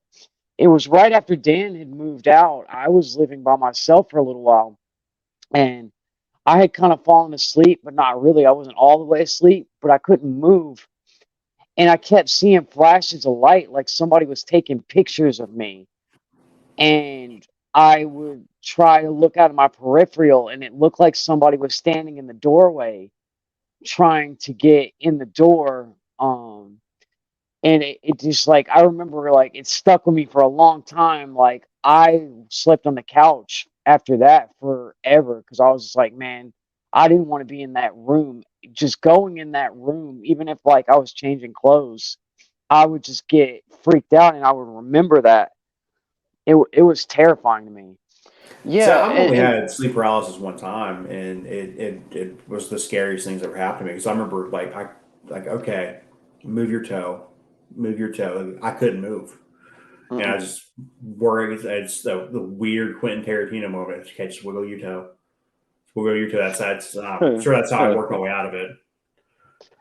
it was right after Dan had moved out. I was living by myself for a little while and I had kind of fallen asleep, but not really. I wasn't all the way asleep, but I couldn't move. And I kept seeing flashes of light like somebody was taking pictures of me. And I would try to look out of my peripheral and it looked like somebody was standing in the doorway trying to get in the door. And it just like I remember like it stuck with me for a long time. Like I slept on the couch after that forever because I was just like, man, I didn't want to be in that room. Just going in that room, even if like I was changing clothes, I would just get freaked out and I would remember that. It was terrifying to me. So Yeah, I've only and had sleep paralysis one time, and it was the scariest things that ever happened to me. Because I remember like okay, move your toe. Like, I couldn't move, and I mm-mm. just worried. It's the weird Quentin Tarantino moment. Okay, just wiggle your toe, wiggle your toe. That's I'm sure that's how I worked my way out of it.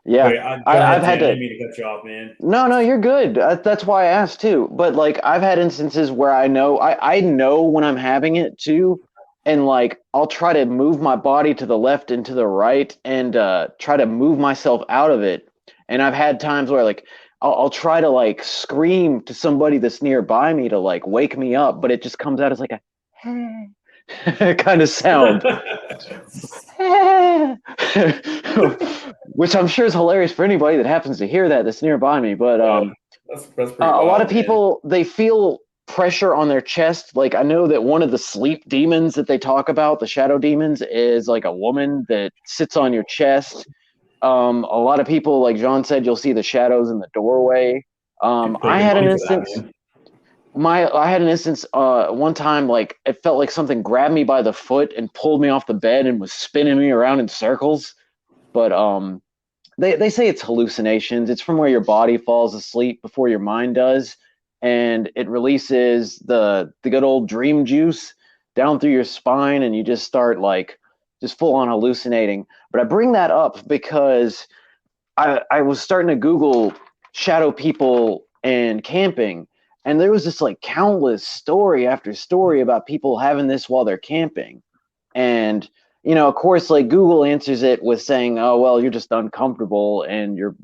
Yeah, But go I've ahead, had Tim. I to. didn't mean to cut you off, man. No, you're good. That's why I asked too. But like, I've had instances where I know when I'm having it too, and like I'll try to move my body to the left and to the right, and try to move myself out of it. And I've had times where like I'll try to like scream to somebody that's nearby me to like wake me up, but it just comes out as like a kind of sound. Which I'm sure is hilarious for anybody that happens to hear that that's nearby me. But Yeah, that's pretty a lot of wild, man. people they feel pressure on their chest. Like I know that one of the sleep demons that they talk about, the shadow demons, is like a woman that sits on your chest. A lot of people, like John said, you'll see the shadows in the doorway. People pay I good had an money for that, instance man. I had an instance one time like it felt like something grabbed me by the foot and pulled me off the bed and was spinning me around in circles. But they say it's hallucinations. It's from where your body falls asleep before your mind does, and it releases the good old dream juice down through your spine, and you just start like just full on hallucinating. But I bring that up because I was starting to Google shadow people and camping, and there was just like countless story after story about people having this while they're camping. And of course, like Google answers it with saying, "Oh, well, you're just uncomfortable and you're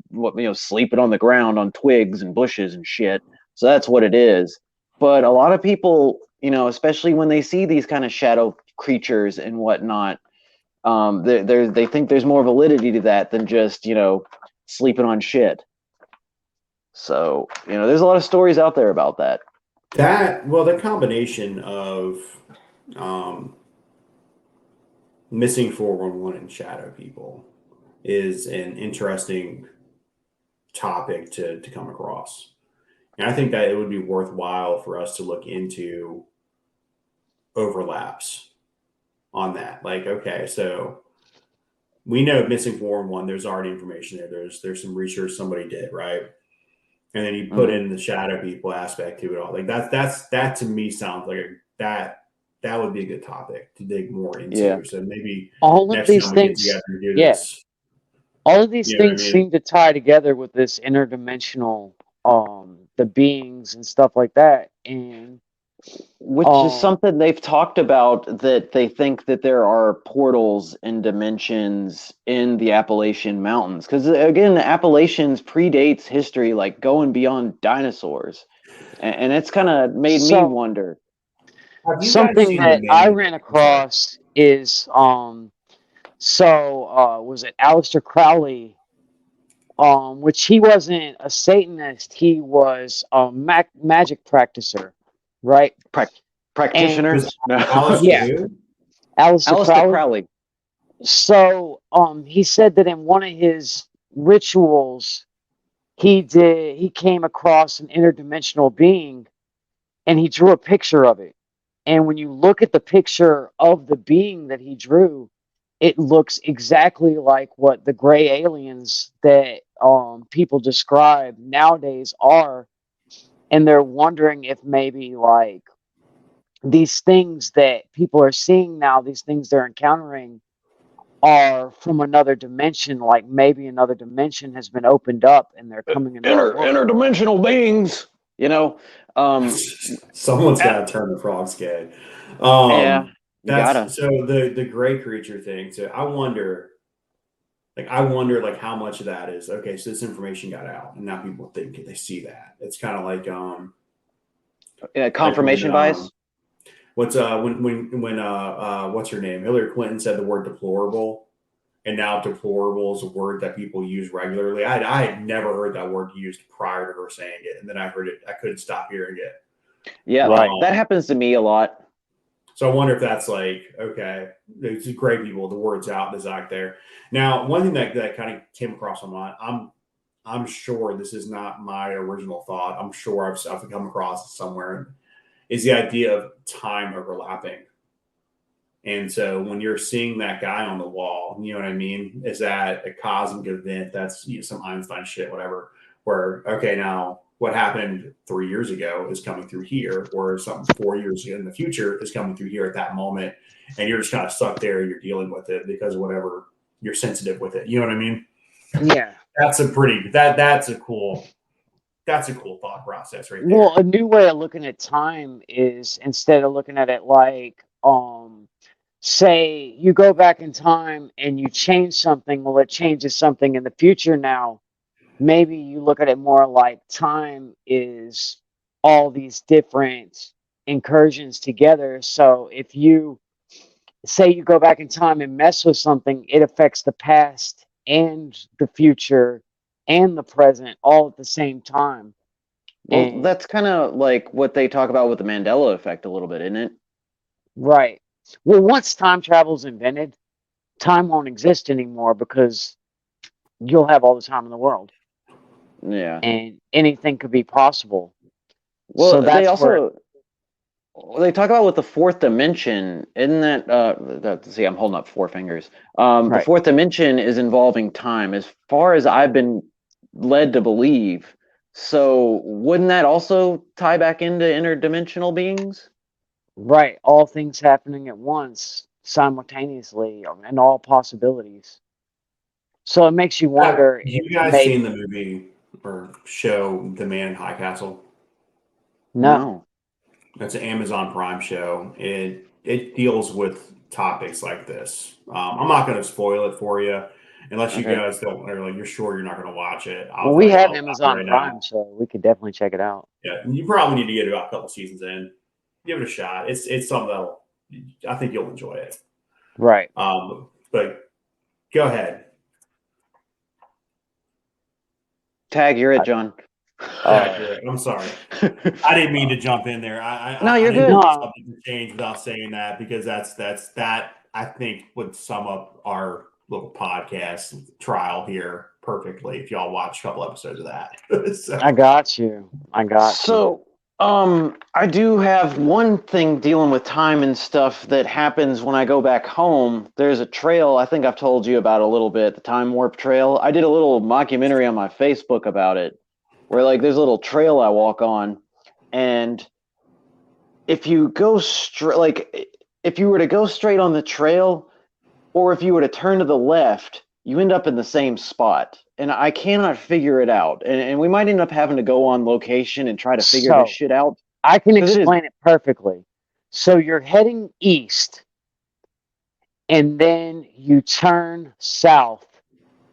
sleeping on the ground on twigs and bushes and shit." So that's what it is. But a lot of people, especially when they see these kind of shadow creatures and whatnot, they think there's more validity to that than just sleeping on shit. So there's a lot of stories out there about that. The combination of um, missing 411 and shadow people is an interesting topic to come across. And I think that it would be worthwhile for us to look into overlaps on that. Like, okay, so we know missing 411, there's already information there. There's some research somebody did, right? And then you put Mm-hmm. in the shadow people aspect to it all. Like that to me sounds like that would be a good topic to dig more Yeah. into. So maybe All of next these time we get things, together and do yeah, this, all of these you know what I things mean? seem to tie together with this interdimensional, the beings and stuff like that. And Which is um, something they've talked about, that they think that there are portals and dimensions in the Appalachian Mountains. Because again, the Appalachians predates history, like going beyond dinosaurs. And it's kind of made me so wonder. Have you guys something seen the that I main? ran I'm sorry. across is was it Aleister Crowley, which he wasn't a Satanist, he was a magic practicer, right? Prac- And Practitioner? Was No. Alistair yeah, who? Aleister Aleister Crowley. Crowley. So he said that in one of his rituals he came across an interdimensional being and he drew a picture of it. And when you look at the picture of the being that he drew, it looks exactly like what the gray aliens that people describe nowadays are, and they're wondering if maybe like these things that people are seeing now, these things they're encountering, are from another dimension. Like maybe another dimension has been opened up and they're coming into our world. Interdimensional beings. You know, Someone's uh, got to turn the frogs gay. yeah, you gotta. That's so the gray creature thing. So I wonder like how much of that is okay. So this information got out, and now people think they see that. It's kind of like Confirmation bias. what's when what's her name? Hillary Clinton said the word deplorable, and now deplorable is a word that people use regularly. I had never heard that word used prior to her saying it, and then I heard it. I couldn't stop hearing it. Yeah, Right. that happens to me a lot. So I wonder if that's like, okay, it's great people, the word's out, it's out there. Now, one thing that kind of came across my mind, I'm sure this is not my original thought. I'm sure I've come across it somewhere, is the idea of time overlapping. And so when you're seeing that guy on the wall, you know what I mean? Is that a cosmic event? That's some Einstein shit, whatever. Where okay, now what happened 3 years ago is coming through here, or something 4 years in the future is coming through here at that moment, and you're just kind of stuck there. You're dealing with it because of whatever you're sensitive with it. You know what I mean? Yeah. That's a cool thought process right there. Well, a new way of looking at time is, instead of looking at it like, say you go back in time and you change something, well, it changes something in the future now. Maybe you look at it more like time is all these different incursions together. So if you say you go back in time and mess with something, it affects the past and the future and the present all at the same time. Well, And that's kind of like what they talk about with the Mandela effect a little bit, isn't it? right. Well, once time travel's invented, time won't exist anymore because you'll have all the time in the world Yeah. and anything could be possible. Well, So they that's where, also they talk about with the fourth dimension, isn't see, I'm holding up four fingers. The right. fourth dimension is involving time, as far as I've been led to believe. So wouldn't that also tie back into interdimensional beings? Right. All things happening at once, simultaneously, and all possibilities. So it makes you Have wonder if you guys seen maybe, the movie or show The Man in High Castle? no. No. That's an Amazon Prime show. It deals with topics like this. I'm not going to spoil it for you unless you Okay. guys don't, or like you're sure you're not going to watch it. Well, I'll we tell you have all about it Amazon right Prime, now. so we could definitely check it out. Yeah, you probably need to get about a couple seasons in. Give it a shot. It's something that'll. I think you'll enjoy it. Right. But go ahead. Tag, you're it, John. Accurate. I'm sorry. I didn't mean to jump in there. No, you're I didn't good. want No. something to change without saying that, because that I think would sum up our little podcast trial here perfectly if y'all watch a couple episodes of that. So, I got you. I got you. So, I do have one thing dealing with time and stuff that happens when I go back home. There's a trail, I think I've told you about a little bit, the Time Warp Trail. I did a little mockumentary on my Facebook about it, where like there's a little trail I walk on, and if you go straight, like if you were to go straight on the trail, or if you were to turn to the left, you end up in the same spot. And I cannot figure it out. And we might end up having to go on location and try to figure this So shit out. I can 'Cause it is, explain it perfectly. So you're heading east, and then you turn south,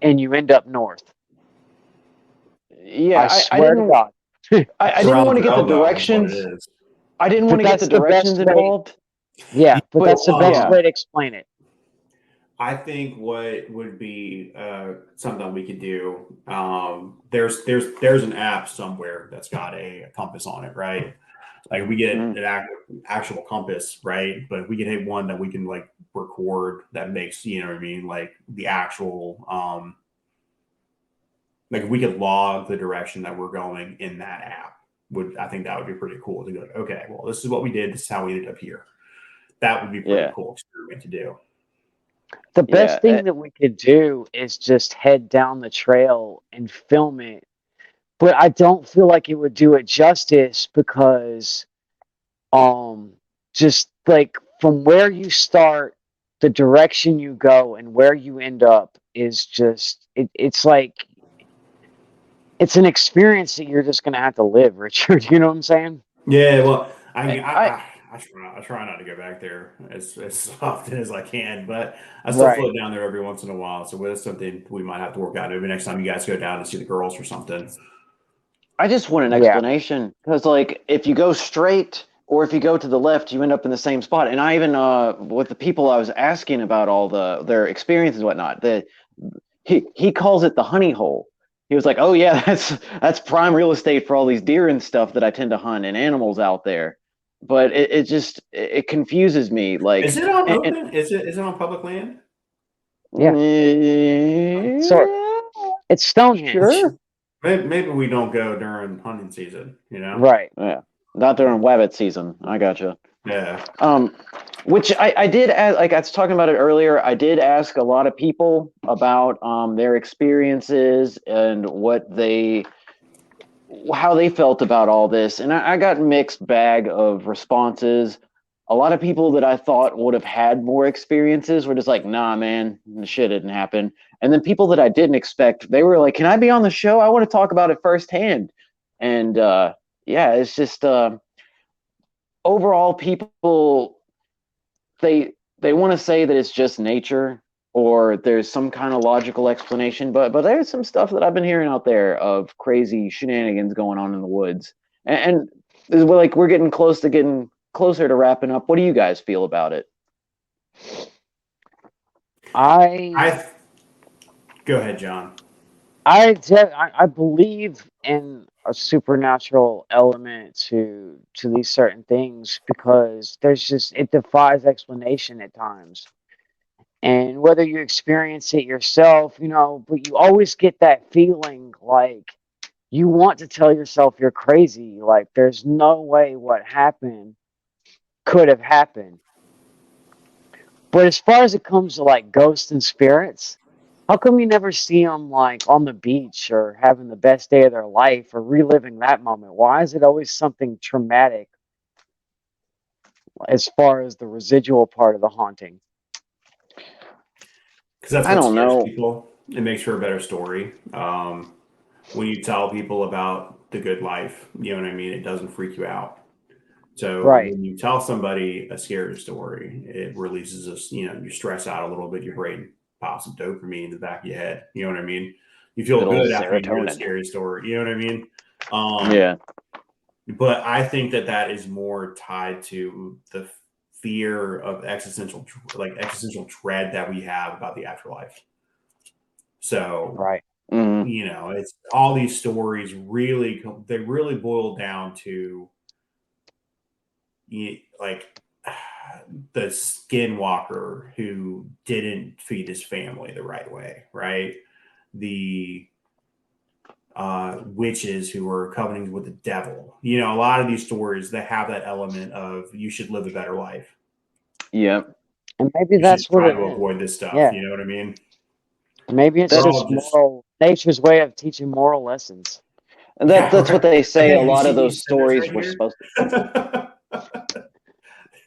and you end up north. yeah, I swear to God. I it's didn't around want to the get the elbow is what it directions. is. I didn't But want to get the that's the best directions way. involved. Yeah, but that's the Well, best yeah. way to explain it. I think what would be something we could do. There's an app somewhere that's got a compass on it, right? Like we get Mm, an actual compass, right? But we can hit one that we can like record that makes, you know what I mean, like the actual like if we could log the direction that we're going in that app. I think that would be pretty cool to go, okay, well, this is what we did, this is how we ended up here. That would be a pretty yeah. cool experiment to do. The best Yeah, thing that we could do is just head down the trail and film it. But I don't feel like it would do it justice because um just like from where you start, the direction you go and where you end up is just it's like it's an experience that you're just gonna have to live, Richard. You know what I'm saying? Yeah, well, I I try not to go back there as often as I can, but I still Right. float down there every once in a while. So that's something we might have to work out. Maybe next time you guys go down to see the girls or something. I just want an Yeah. explanation because, like, if you go straight or if you go to the left, you end up in the same spot. And I even, with the people I was asking about all their experiences and whatnot, he calls it the honey hole. He was like, "Oh yeah, that's prime real estate for all these deer and stuff that I tend to hunt and animals out there." But it just it confuses me. Is Like, it on and, open? Is it on public land? Yeah. So it's Stonehenge. sure, Maybe we don't go during hunting season. You know? Right. yeah, not during wabbit season. I gotcha. Yeah. Um, which I did ask, like I was talking about it earlier. I did ask a lot of people about their experiences and how they felt about all this, and I got a mixed bag of responses. A lot of people that I thought would have had more experiences were just like, "Nah, man, the shit didn't happen." And then people that I didn't expect, they were like, "Can I be on the show? I want to talk about it firsthand." And yeah, it's just overall people they want to say that it's just nature or there's some kind of logical explanation, but there's some stuff that I've been hearing out there of crazy shenanigans going on in the woods, and we're getting closer to wrapping up. What do you guys feel about it? I I go ahead, John. I believe in a supernatural element to these certain things because there's just it defies explanation at times. And whether you experience it yourself, but you always get that feeling like you want to tell yourself you're crazy, like there's no way what happened could have happened. But as far as it comes to like ghosts and spirits, how come you never see them like on the beach or having the best day of their life or reliving that moment? Why is it always something traumatic as far as the residual part of the haunting? Because that's I what don't scares know. people. It makes for a better story. When you tell people about the good life, you know what I mean? It doesn't freak you out. So Right. when you tell somebody a scary story, it releases us, you stress out a little bit, your brain pops some dopamine in the back of your head. You know what I mean? You feel Good old good after you hear the serotonin. scary story. You know what I mean? Um, Yeah. but I think that is more tied to the fear of existential dread that we have about the afterlife. So, Right. Mm, it's all these stories they really boil down to like the skinwalker who didn't feed his family the right way, right? The witches who were covenanting with the devil. A lot of these stories that have that element of you should live a better life. yeah. And maybe You should that's what try it to is. avoid this stuff. Yeah. You know what I mean? Maybe it's We're That's just all just moral nature's way of teaching moral lessons. yeah, that's what right. they say. A Hey, you lot see of these those sinners stories right were here? supposed.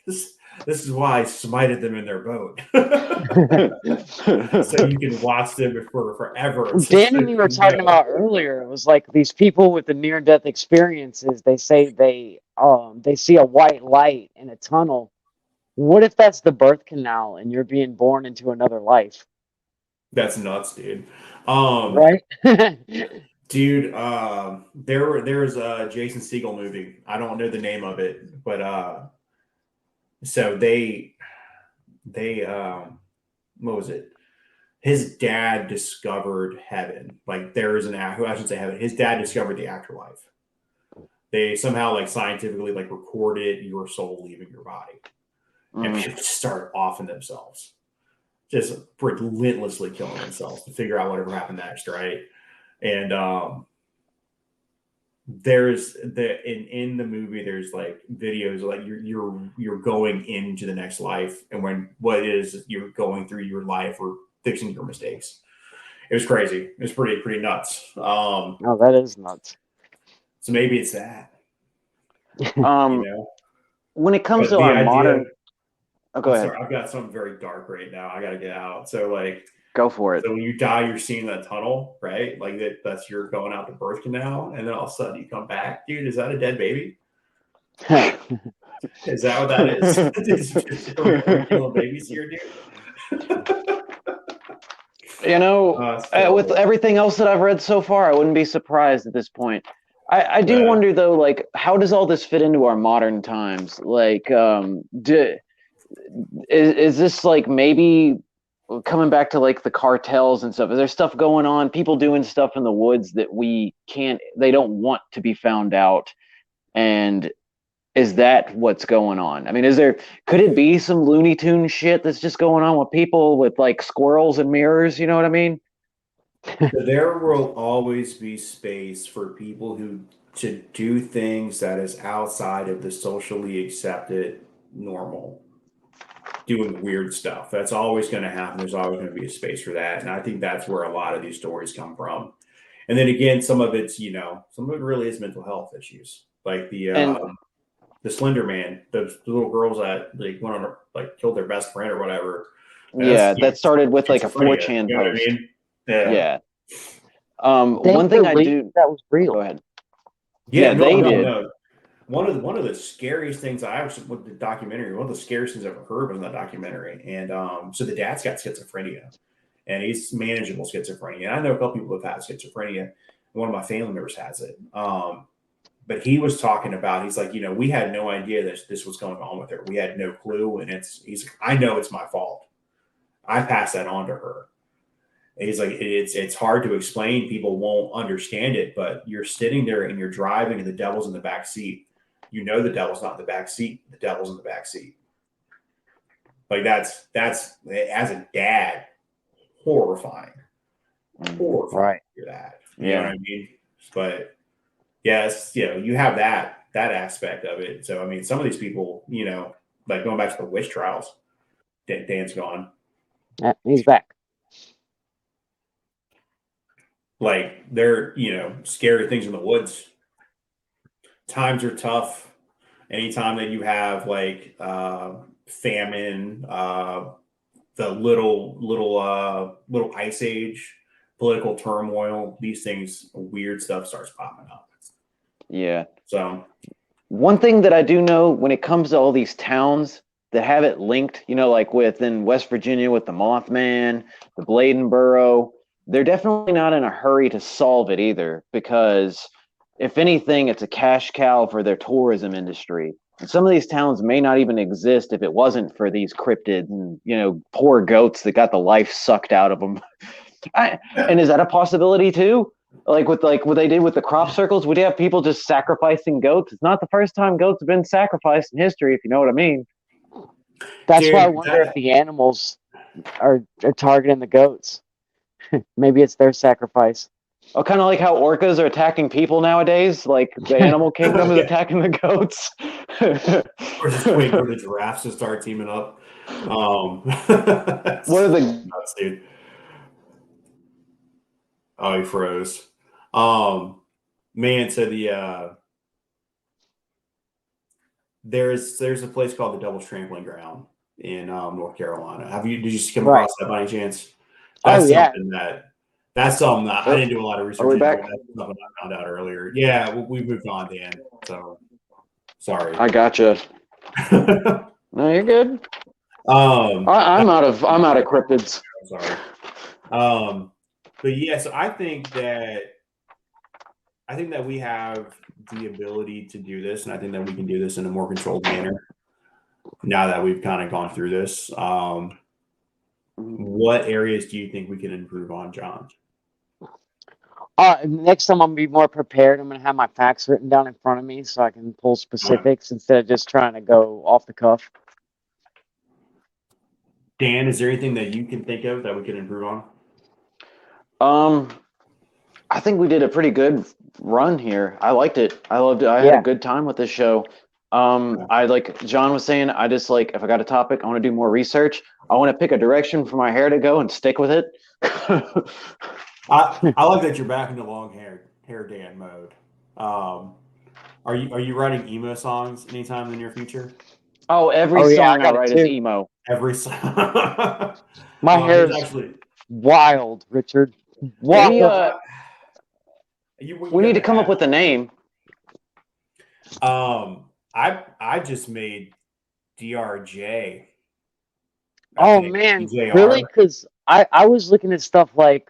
this this is why I smited them in their boat. So To... you can watch them for forever. Dan and you were talking about earlier, it was like these people with the near death experiences, they say they see a white light in a tunnel. What if that's the birth canal and you're being born into another life? That's nuts, dude. Um, Right? dude, there was a Jason Segel movie. I don't know the name of it, but so they what was it? His dad discovered heaven. Like there is who I should say heaven. His dad discovered the afterlife. They somehow like scientifically like recorded your soul leaving your body, and Mm. people just start offing themselves, just relentlessly killing themselves to figure out whatever happened next, right? And there's in the movie there's like videos like you're going into the next life, and when what is you're going through your life or fixing your mistakes. It was crazy. It was pretty nuts. Oh, that is nuts. So maybe it's that, Um, when it comes But to the our idea, modern, go I'm ahead, sorry, I've got something very dark right now. I got to get out. So like, go for it. so when you die, you're seeing that tunnel, right? Like that's you're going out the birth canal, and then all of a sudden you come back, dude. Is that a dead baby? Is that what that is? Are we killing babies here, dude? With everything else that I've read so far, I wouldn't be surprised at this point. I do wonder though, like, how does all this fit into our modern times? Like, is this like maybe coming back to like the cartels and stuff? Is there stuff going on? People doing stuff in the woods that they don't want to be found out, and is that what's going on? I mean, could it be some Looney Tune shit that's just going on with people with like squirrels and mirrors? You know what I mean? There will always be space for people who to do things that is outside of the socially accepted normal, doing weird stuff. That's always going to happen. There's always going to be a space for that, and I think that's where a lot of these stories come from. And then again, some of it's some of it really is mental health issues, like the Slender Man, the little girls that like went on like killed their best friend or whatever. That started with like a schizophrenia, 4chan you know what I post. mean? Yeah. They One thing I believed do. that was real. Go ahead. Yeah, they did. No. One of the scariest things I actually with the documentary, one of the scariest things I've ever heard was in that documentary. And so the dad's got schizophrenia, and he's manageable schizophrenia. And I know a couple people have had schizophrenia. One of my family members has it. But he was talking about, he's like, we had no idea that this was going on with her. We had no clue. And he's like, I know it's my fault. I passed that on to her. And he's like, it's hard to explain. People won't understand it, but you're sitting there and you're driving and the devil's in the back seat. You know, the devil's not in the back seat. The devil's in the back seat. Like that's as a dad, horrifying. Right. To hear that. Yeah. You know what I mean? But yes, you have that aspect of it. So I mean, some of these people, like going back to the witch trials, Dan's gone. He's back. Like they're, scary things in the woods. Times are tough. Anytime that you have like famine, the little ice age, political turmoil, these things, weird stuff starts popping up. Yeah. So one thing that I do know when it comes to all these towns that have it linked, like within West Virginia with the Mothman, the Bladenboro, they're definitely not in a hurry to solve it either, because if anything, it's a cash cow for their tourism industry. And some of these towns may not even exist if it wasn't for these cryptids and, poor goats that got the life sucked out of them. And is that a possibility too? Like what they did with the crop circles, would you have people just sacrificing goats? It's not the first time goats have been sacrificed in history, if you know what I mean. That's why I wonder if the animals are targeting the goats. Maybe it's their sacrifice. Oh, kind of like how orcas are attacking people nowadays. Like the animal kingdom is attacking the goats. Or just wait for the giraffes to start teaming up. What are the nuts, dude? Oh, he froze. Man, so there's a place called the Devil's Trampling Ground in North Carolina. Did you come across that by any chance? That's something that I didn't do a lot of research into. That's something I found out earlier. Yeah, we moved on, Dan. So sorry. I gotcha. No, you're good. I'm out of cryptids. I'm sorry. But yeah, so I think that we have the ability to do this, and I think that we can do this in a more controlled manner now that we've kind of gone through this. What areas do you think we can improve on, John? Next time I'm gonna be more prepared. I'm gonna have my facts written down in front of me so I can pull specifics instead of just trying to go off the cuff. Dan, is there anything that you can think of that we can improve on? I think we did a pretty good run here. I liked it. I loved it. I had Yeah. a good time with this show. I like John was saying, I just like if I got a topic, I want to do more research. I want to pick a direction for my hair to go and stick with it. I like that you're back into long hair Dan mode. Are you writing emo songs anytime in the near future? Oh, every Oh yeah, I song I got it write is too. emo. Every song. My hair There's is actually wild, Richard. yeah. We Wild. You we need got to the come up hat. with a name. I just made DRJ. I Oh think man, really? DJR. Because I was looking at stuff like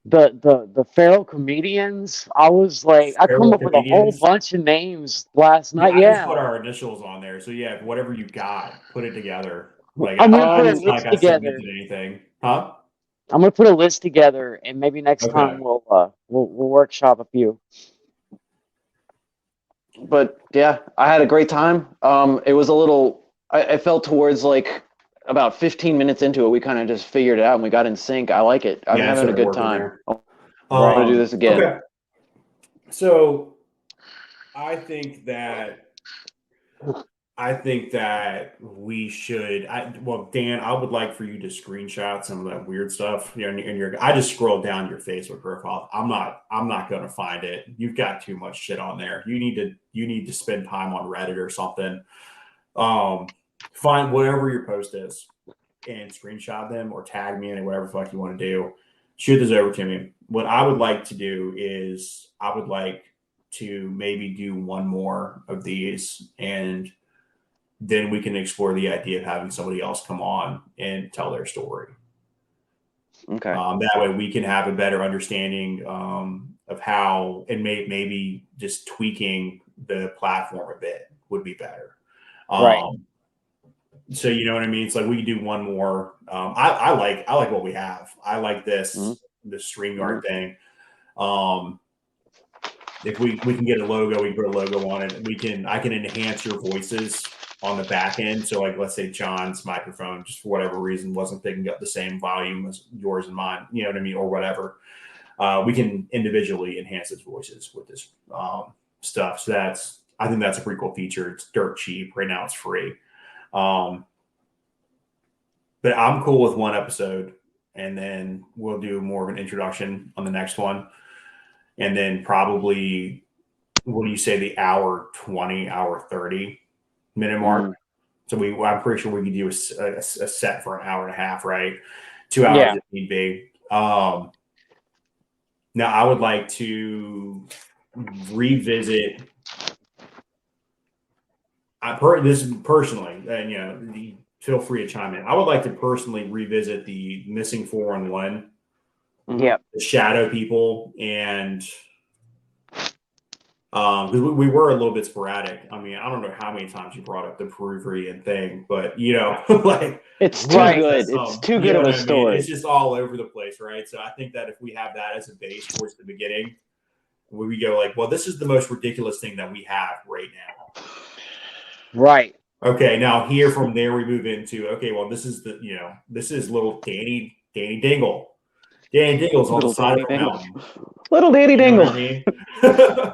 the feral comedians. I was like, I come Feral up with a whole comedians. bunch of names last Yeah, night. I just put Yeah, our initials on there. So yeah, whatever you got, put it together. Like I'm gonna put a it's not list like I together. cemented anything, huh? I'm gonna put a list together, and maybe next time Okay. we'll workshop a few. But yeah, I had a great time. It was a little. I felt towards like about 15 minutes into it, we kind of just figured it out and we got in sync. I like it. I'm Yeah, I having a started good working time. there. I Right. want to do this again. Okay. So I think that we should. Well, Dan, I would like for you to screenshot some of that weird stuff. You know, I just scrolled down your Facebook profile. I'm not going to find it. You've got too much shit on there. You need to spend time on Reddit or something. Find whatever your post is and screenshot them or tag me in it, whatever the fuck you want to do. Shoot this over to me. What I would like to do is I would like to maybe do one more of these, and then we can explore the idea of having somebody else come on and tell their story. Okay. That way we can have a better understanding of how, and maybe just tweaking the platform a bit would be better. Right. So you know what I mean? It's like we can do one more. I like what we have. I like this Mm-hmm. the StreamYard thing. If we can get a logo, we can put a logo on it. I can enhance your voices on the back end. So like let's say John's microphone, just for whatever reason, wasn't picking up the same volume as yours and mine, you know what I mean, or whatever. We can individually enhance his voices with this stuff. So I think that's a pretty cool feature. It's dirt cheap. Right now it's free. But I'm cool with one episode, and then we'll do more of an introduction on the next one. And then probably, what do you say, the hour 20, hour 30 minute mark? So I'm pretty sure we could do a set for an hour and a half, right? 2 hours Yeah. if need be. Now, I would like to revisit. This is personally, and feel free to chime in. I would like to personally revisit the missing 4-1, Yep. the shadow people, and because we were a little bit sporadic. I mean, I don't know how many times you brought up the Peruvian thing, but like it's too Right. good. It's too good of a story. It's just all over the place, right? So I think that if we have that as a base towards the beginning, where we go like, well, this is the most ridiculous thing that we have right now. Right. Okay, now here from there we move into well, this is little Danny Dingle. Danny Dingle's on the side of a mountain. Little Danny You know Dingle. what I mean?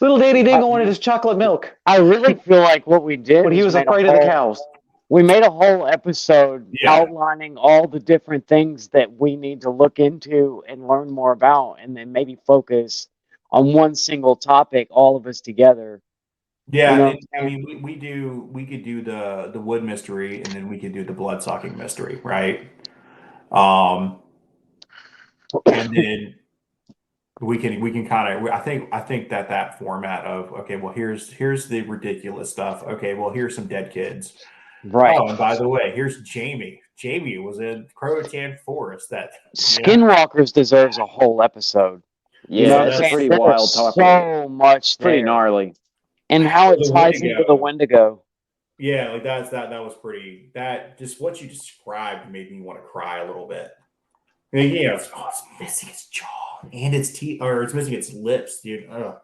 Little Danny Dingle wanted his chocolate milk. I really feel like what we did, but he was afraid of the cows. We made a whole episode Yeah. outlining all the different things that we need to look into and learn more about, and then maybe focus on one single topic, all of us together. Yeah, You know? I mean, we could do the wood mystery, and then we could do the blood sucking mystery, right? And then we can kind of, I think that format of, okay, well, here's the ridiculous stuff. Okay, well, here's some dead kids. Right. Oh, and by the way, here's Jamie. Jamie was in Croatan Forest. Skinwalkers deserves a whole episode. Yeah, You know what I'm that's a saying? pretty There's wild topic. so much Pretty there. gnarly. And how it The ties into the Wendigo. Yeah, like that was pretty. That just what you described made me want to cry a little bit. I mean, it's missing its jaw and its teeth, or it's missing its lips, dude. Ugh.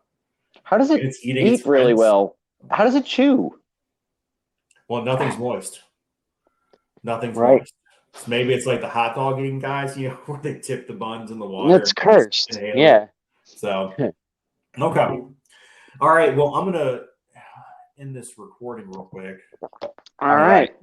How does it And it's eating eat its really friends. well? How does it chew? Well, nothing's moist. Nothing's Right. moist. So maybe it's like the hot dog eating guys, where they tip the buns in the water. It's cursed. and Yeah. So, okay. All right. Well, I'm gonna end this recording real quick. All right.